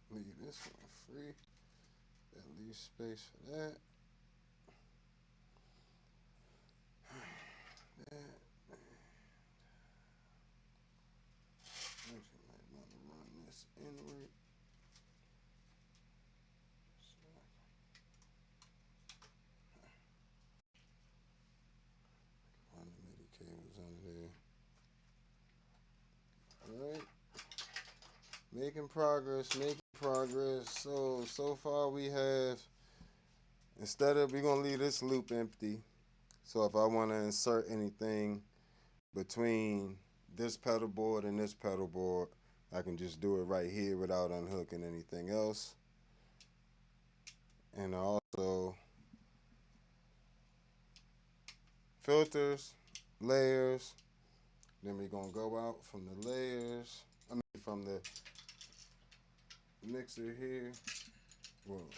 And leave this one free. That leaves space for that. Actually, might want to run this inward. Run the MIDI cables under there. Alright. Making progress, making progress. So far we have, we're going to leave this loop empty. So if I want to insert anything between this pedal board and this pedal board, I can just do it right here without unhooking anything else. And also filters, layers. Then we're going to go out from the layers, from the mixer here. Well,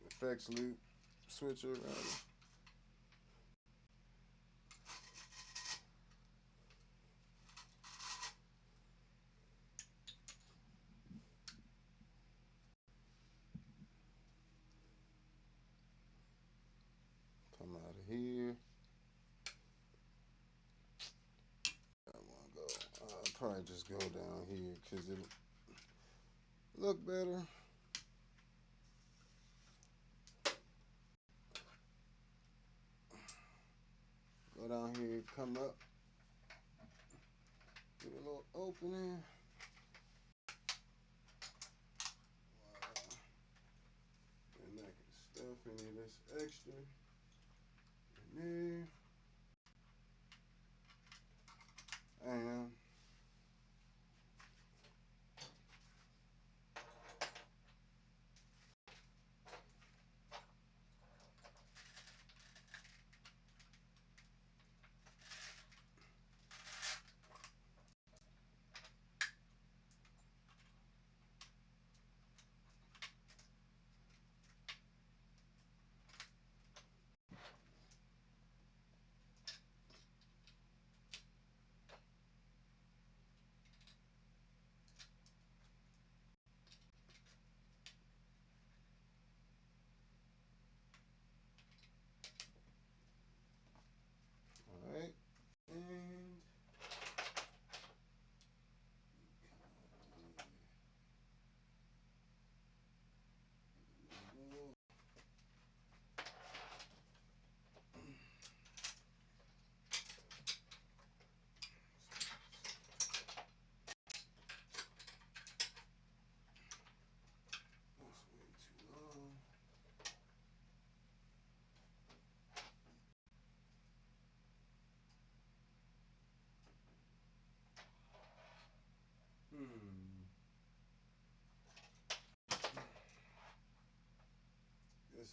effects loop switcher rather. Come out of here. I want to go. I'll probably just go down here because it'll look better. Go down here, come up, give it a little opening. And I can stuff any of this extra in there. And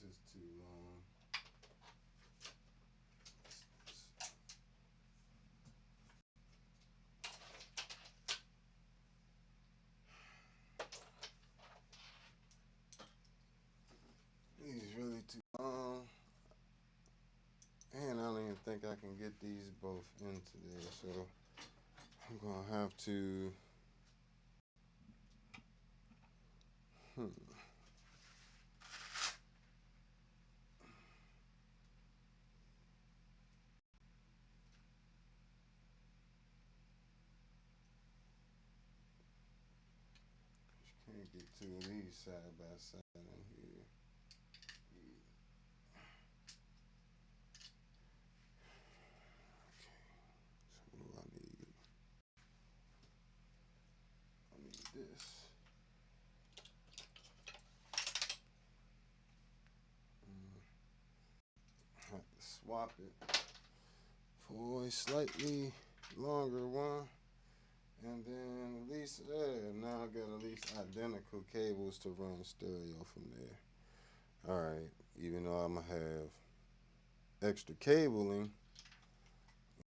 This is too long. These really too long. And I don't even think I can get these both into there, so I'm gonna have to can't get two of these side by side in here. Okay, so what do I need? I need this. I have to swap it for a slightly longer one. And then at least, now I got at least identical cables to run stereo from there. Alright, even though I'm going to have extra cabling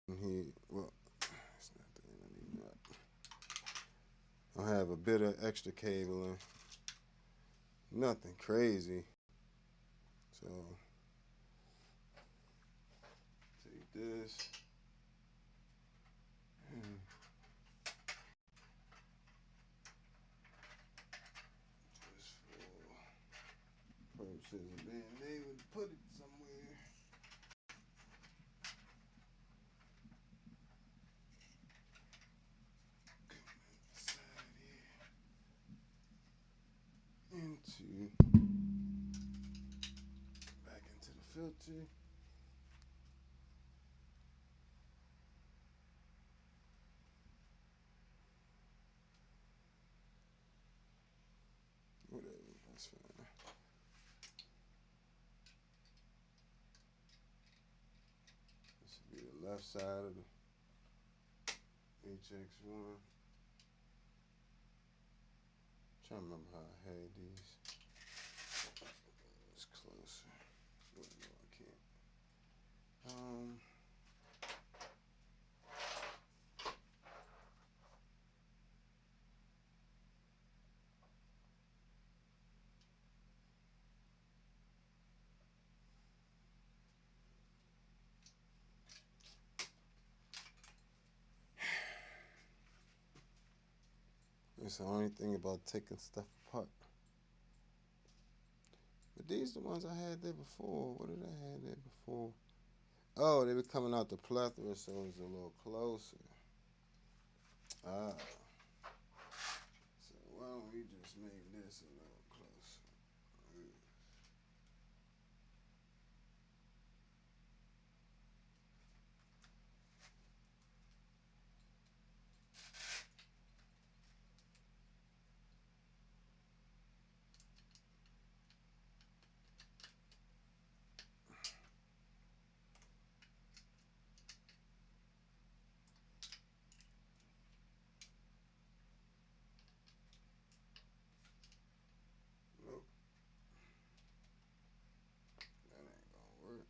in here, well, it's not the end I need that. I'll have a bit of extra cabling, nothing crazy. So, take this. Purposes of being able to put it somewhere. Back into the filter. Whatever, that's fine. This will be the left side of the HX1. Trying to remember how I had these. It's closer. Well, no, I can't. It's the only thing about taking stuff apart. But these are the ones I had there before. What did I have there before? Oh, they were coming out the plethora, so it was a little closer. Ah. So why don't we just make this a little closer? Nope. That ain't gonna work.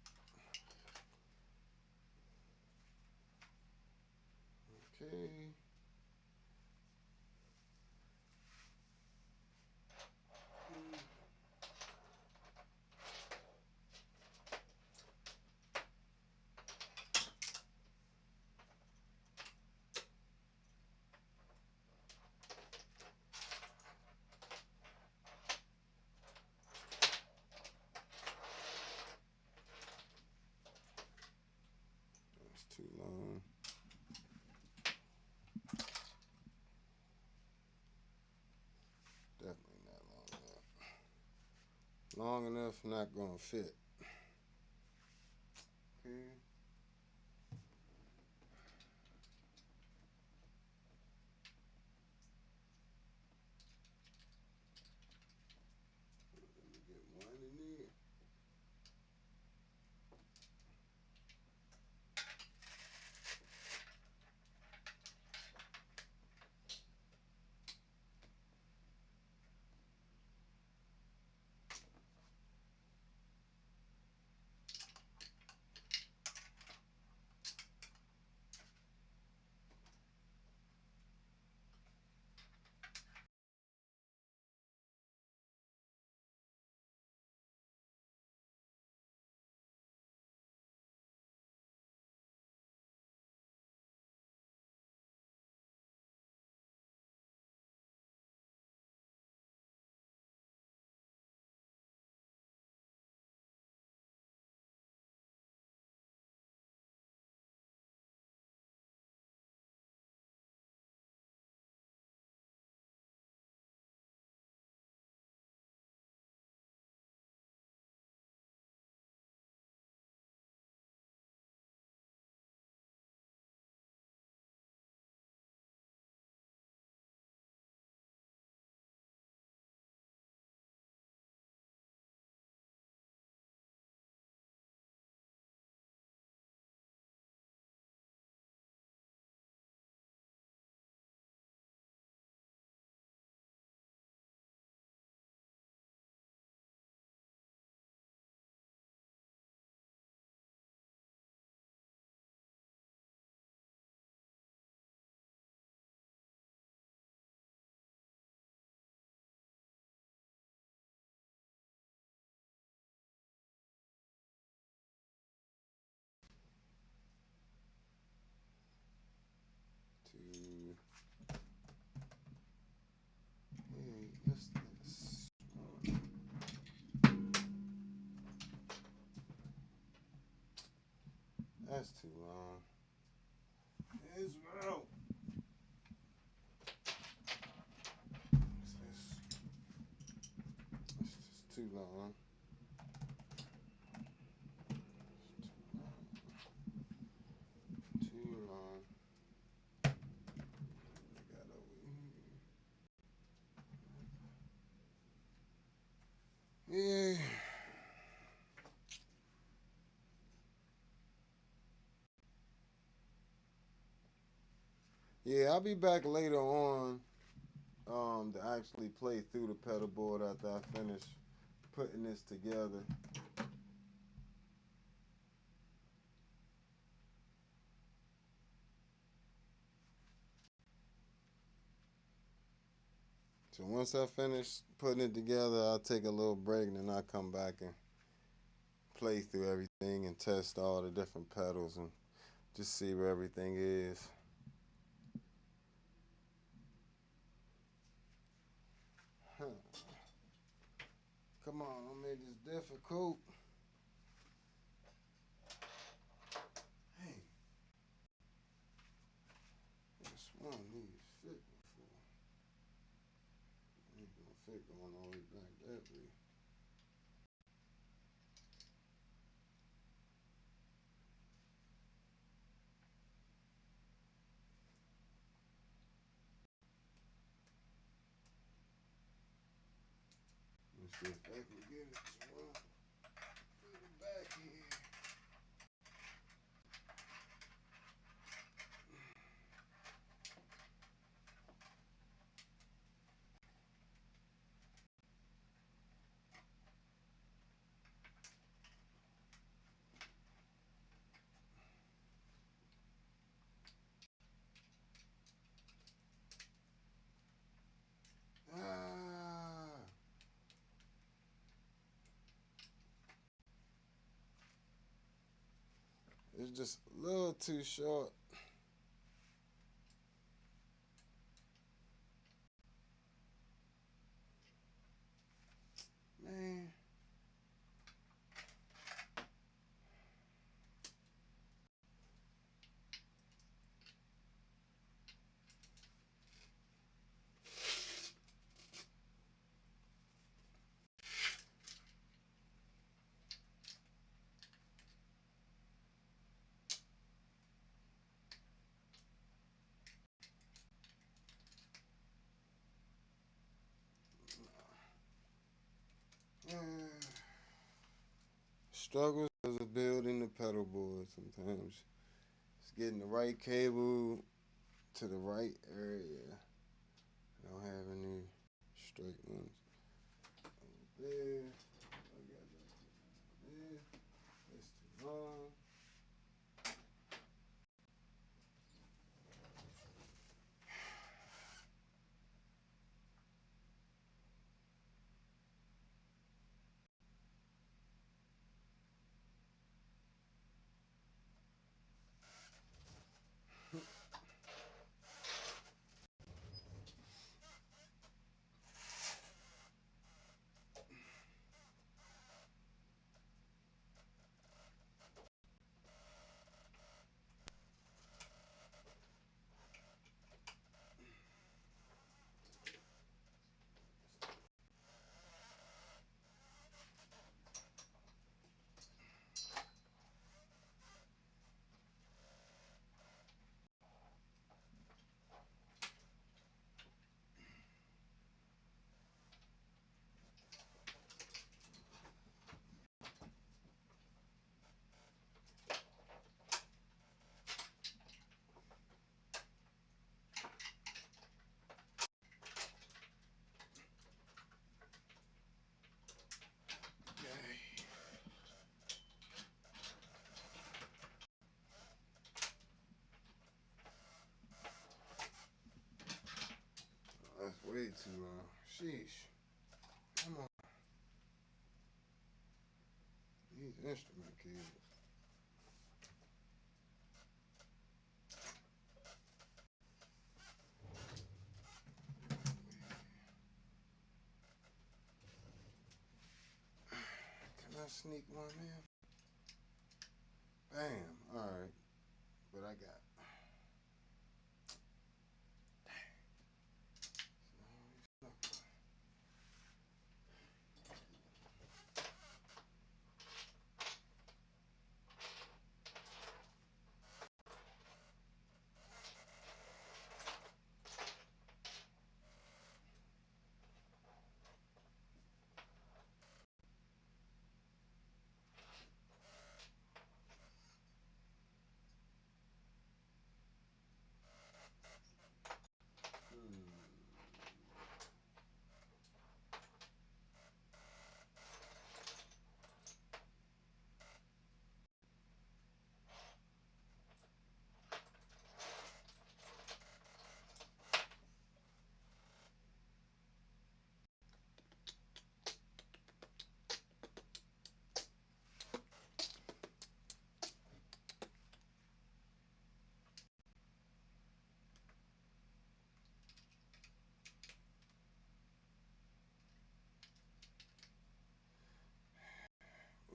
Okay. That's too long. Definitely not long enough. Long enough, not gonna fit. Okay. Let me get one in there. That's too long. Israel. That's just too long. Too long. I got over here. Yeah. Yeah, I'll be back later on to actually play through the pedal board after I finish putting this together. So once I finish putting it together, I'll take a little break and then I'll come back and play through everything and test all the different pedals and just see where everything is. Huh. Come on, don't make this difficult. Hey, this one needs fit before. Ain't gonna fit going all the way back that way. Let's see if I can get it to run. Put it back here. Ah, it's just a little too short. Man. Struggles of building the pedal board sometimes. It's getting the right cable to the right area. I don't have any straight ones. Over there. I got that there. That's too long. That's way too long. Sheesh. Come on. These instrument cables. Can I sneak one in? Bam. All right. But I got.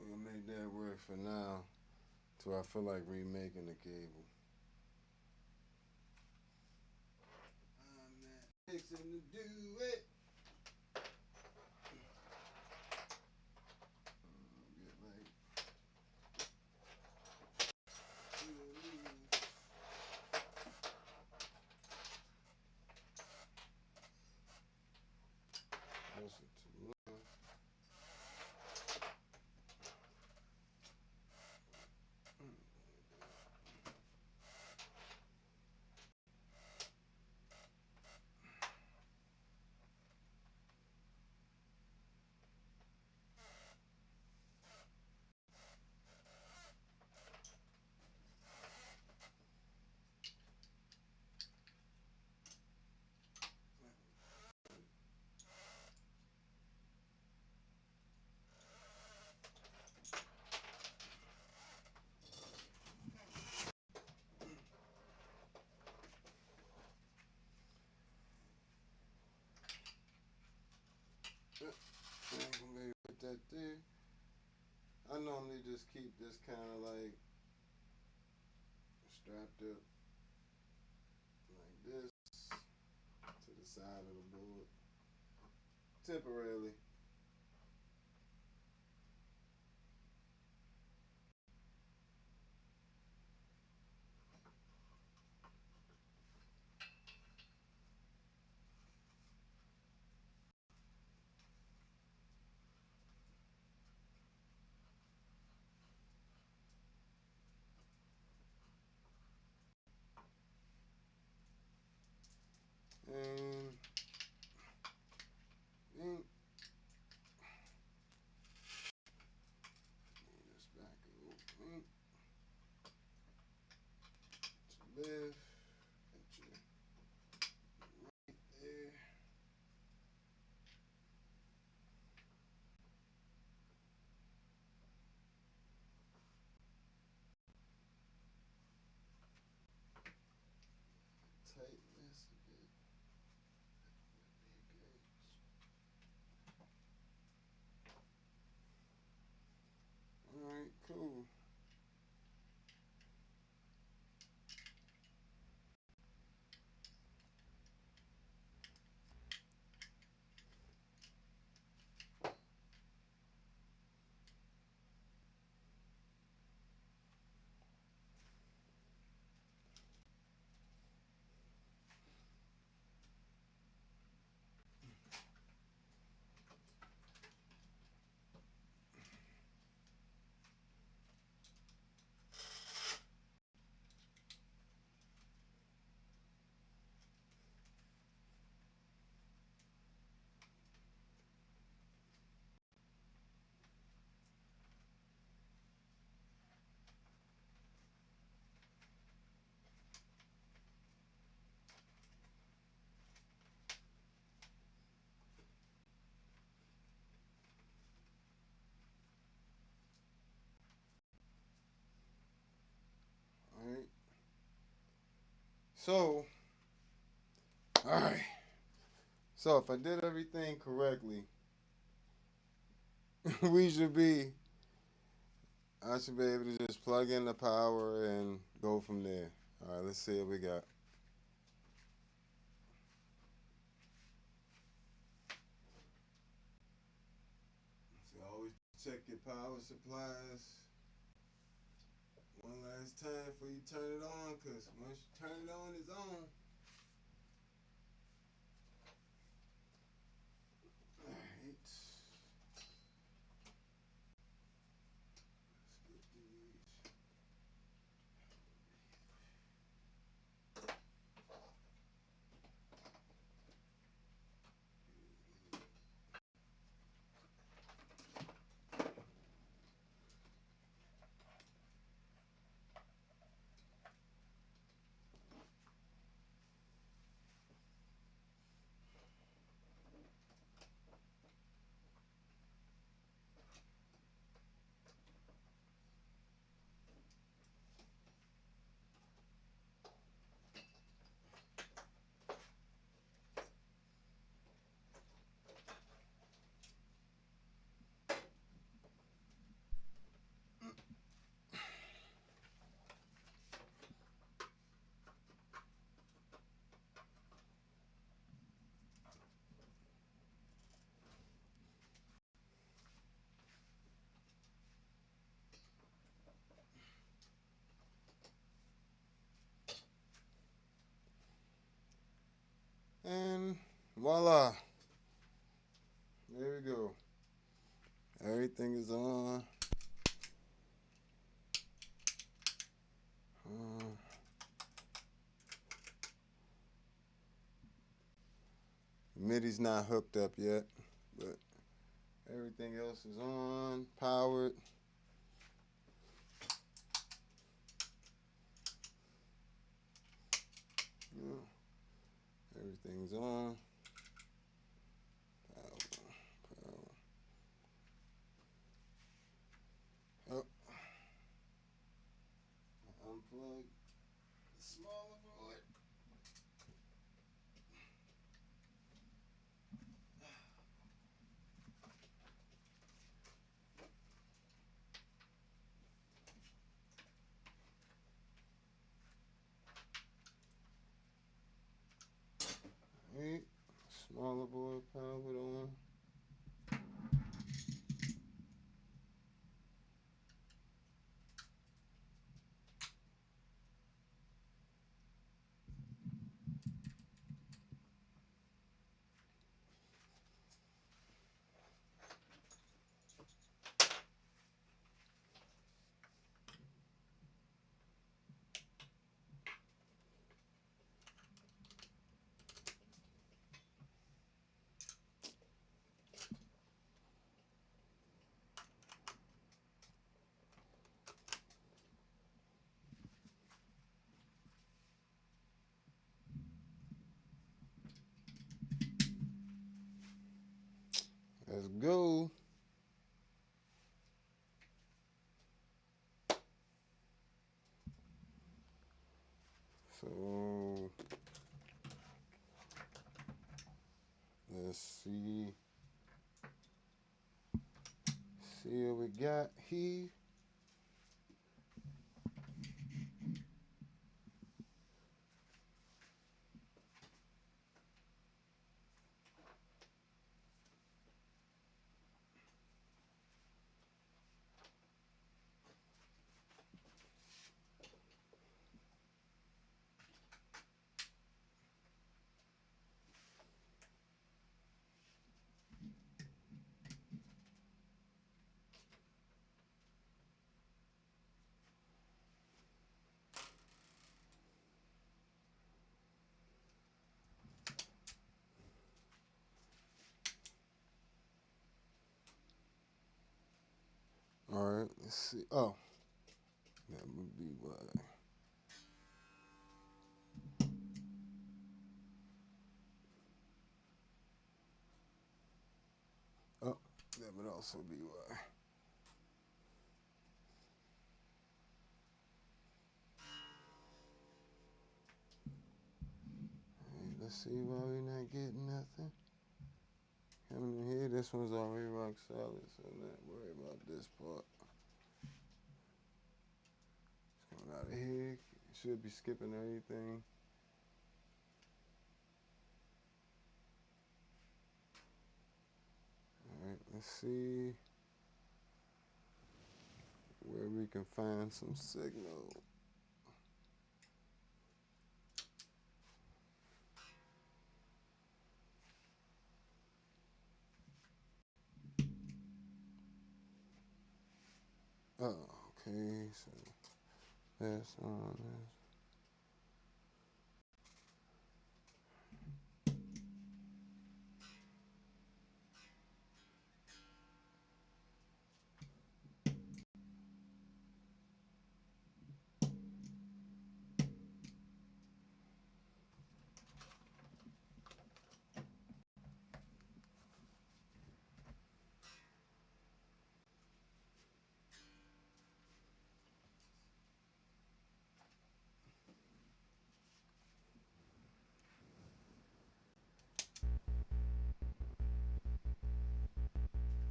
We'll make that work for now. Till I feel like remaking the cable. I'm not fixing to do it. Get like. Listen to love. I ain't gonna be able to put that there. I normally just keep this kind of like strapped up like this to the side of the board temporarily. And ink. This back of ink to lift. Got you right there. Tighten this a bit. Would be good. All right, cool. All right. So, all right. So if I did everything correctly, we should be I should be able to just plug in the power and go from there. All right, let's see what we got. So always check your power supplies one last time before you turn it on, because once you turn it on, it's on. All right. And voila. There we go. Everything is on. MIDI's not hooked up yet, but everything else is on, powered. Yeah. Everything's on. Power. Oh. Unplug the smaller board. Alright, smaller board powered on. Let's go. So let's see what we got here. All right, let's see. Oh, that would be why. Oh, that would also be why. Right, let's see why we not getting nothing. Coming in here, this one's already rock solid, so not worry about this part. Coming out of here, should be skipping everything. All right, let's see where we can find some signal. Oh, okay, so that's on this.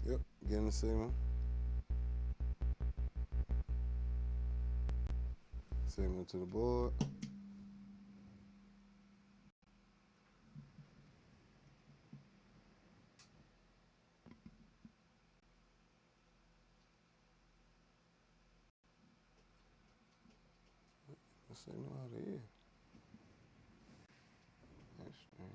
Yep, getting the signal. Signal to the board. The signal out of here. That's strange.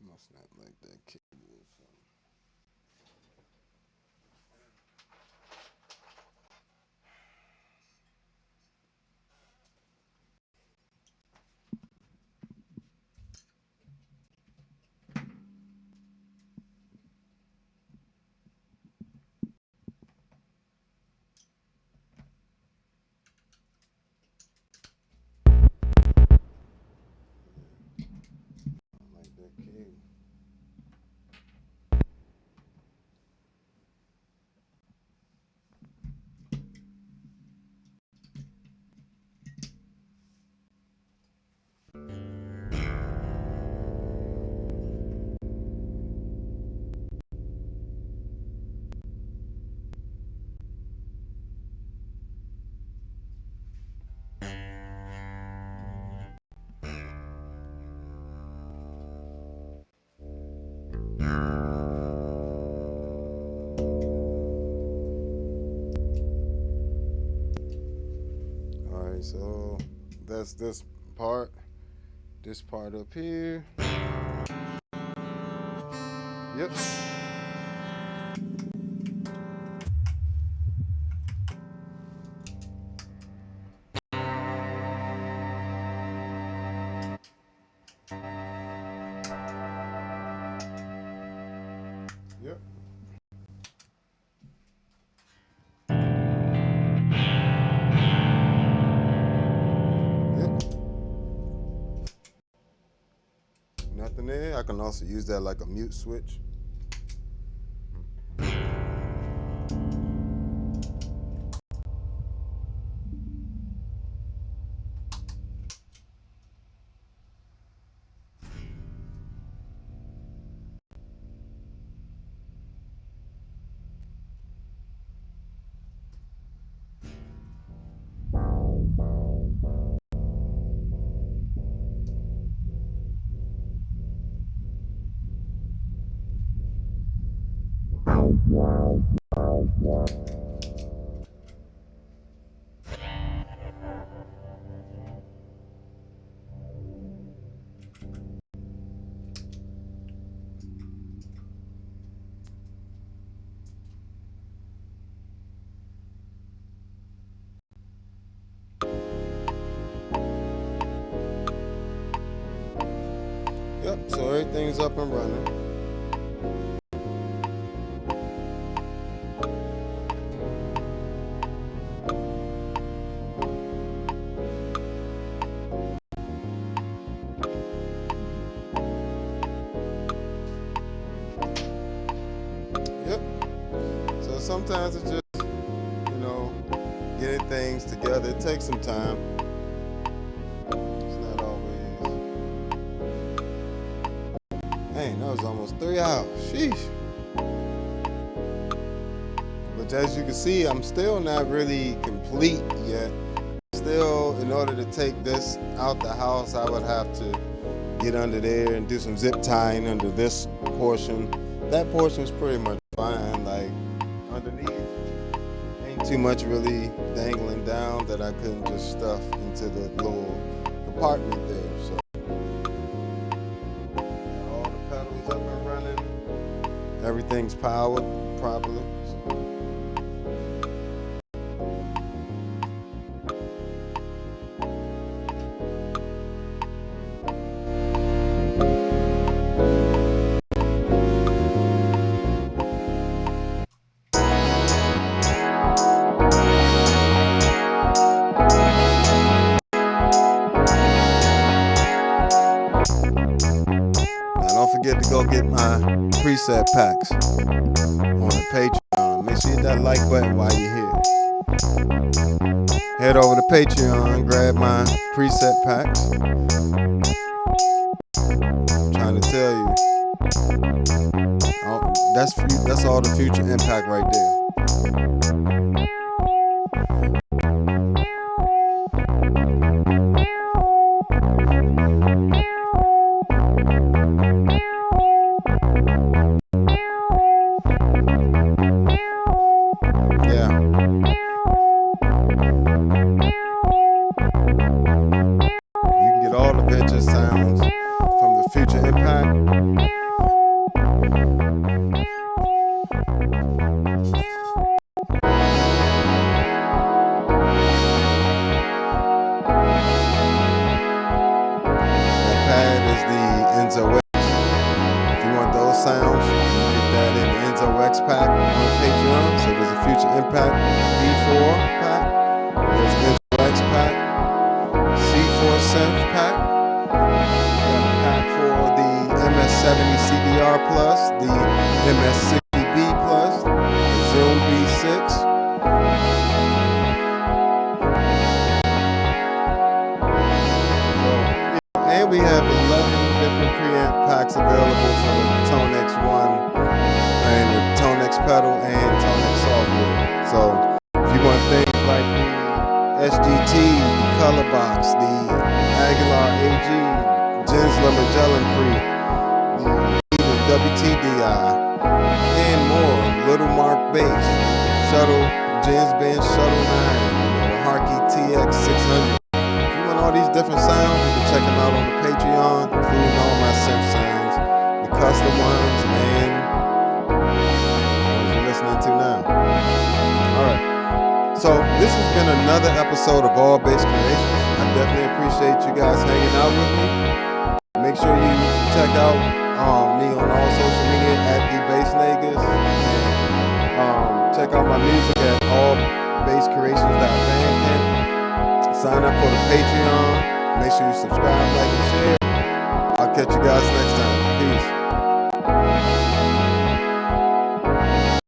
Must not like that cable or something. I like that cable. All right, so that's this part. This part up here. Yep. Yep. Nothing there. I can also use that like a mute switch. Yep, so everything's up and running. Yep. So sometimes it's just, getting things together. It takes some time. It's not always. Dang, that was almost 3 hours. Sheesh. But as you can see, I'm still not really complete yet. Still, in order to take this out the house, I would have to get under there and do some zip tying under this portion. That portion is pretty much fine. Like underneath, ain't too much really dangling down that I couldn't just stuff into the little compartment there. So all the pedals up and running. Everything's powered properly. So. Don't forget to go get my preset packs on the Patreon. Make sure you hit that like button while you're here. Head over to Patreon, grab my preset packs. I'm trying to tell you, that's all the future impact right there. All the venture sounds from the future impact. That pad is the Enzo X. If you want those sounds, you can get that in the Enzo X pack on Patreon. So there's a future impact V4 pack. There's an Enzo X pack. C4 synth pack. Got a pack for the MS-70 CDR Plus, the MS-60B Plus, the Zoom B6. And we have 11 different preamp packs available for the ToneX One and the ToneX pedal and ToneX software. So if you want things like the SGT, the Color Box, the Aguilar AG, Gensler Magellan Pre, the WTDI, and more. Little Mark Bass, Shuttle, Gens Bench Shuttle 9, the Harkey TX 600. If you want all these different sounds, you can check them out on the Patreon, including all my synth sounds, the custom ones, and the ones you're listening to now. All right. So this has been another episode of All Bass Creations. I definitely appreciate you guys hanging out with me. Make sure you check out me on all social media at the Bass Negus. Check out my music at allbasscreations.bandcamp. Sign up for the Patreon. Make sure you subscribe, like, and share. I'll catch you guys next time. Peace.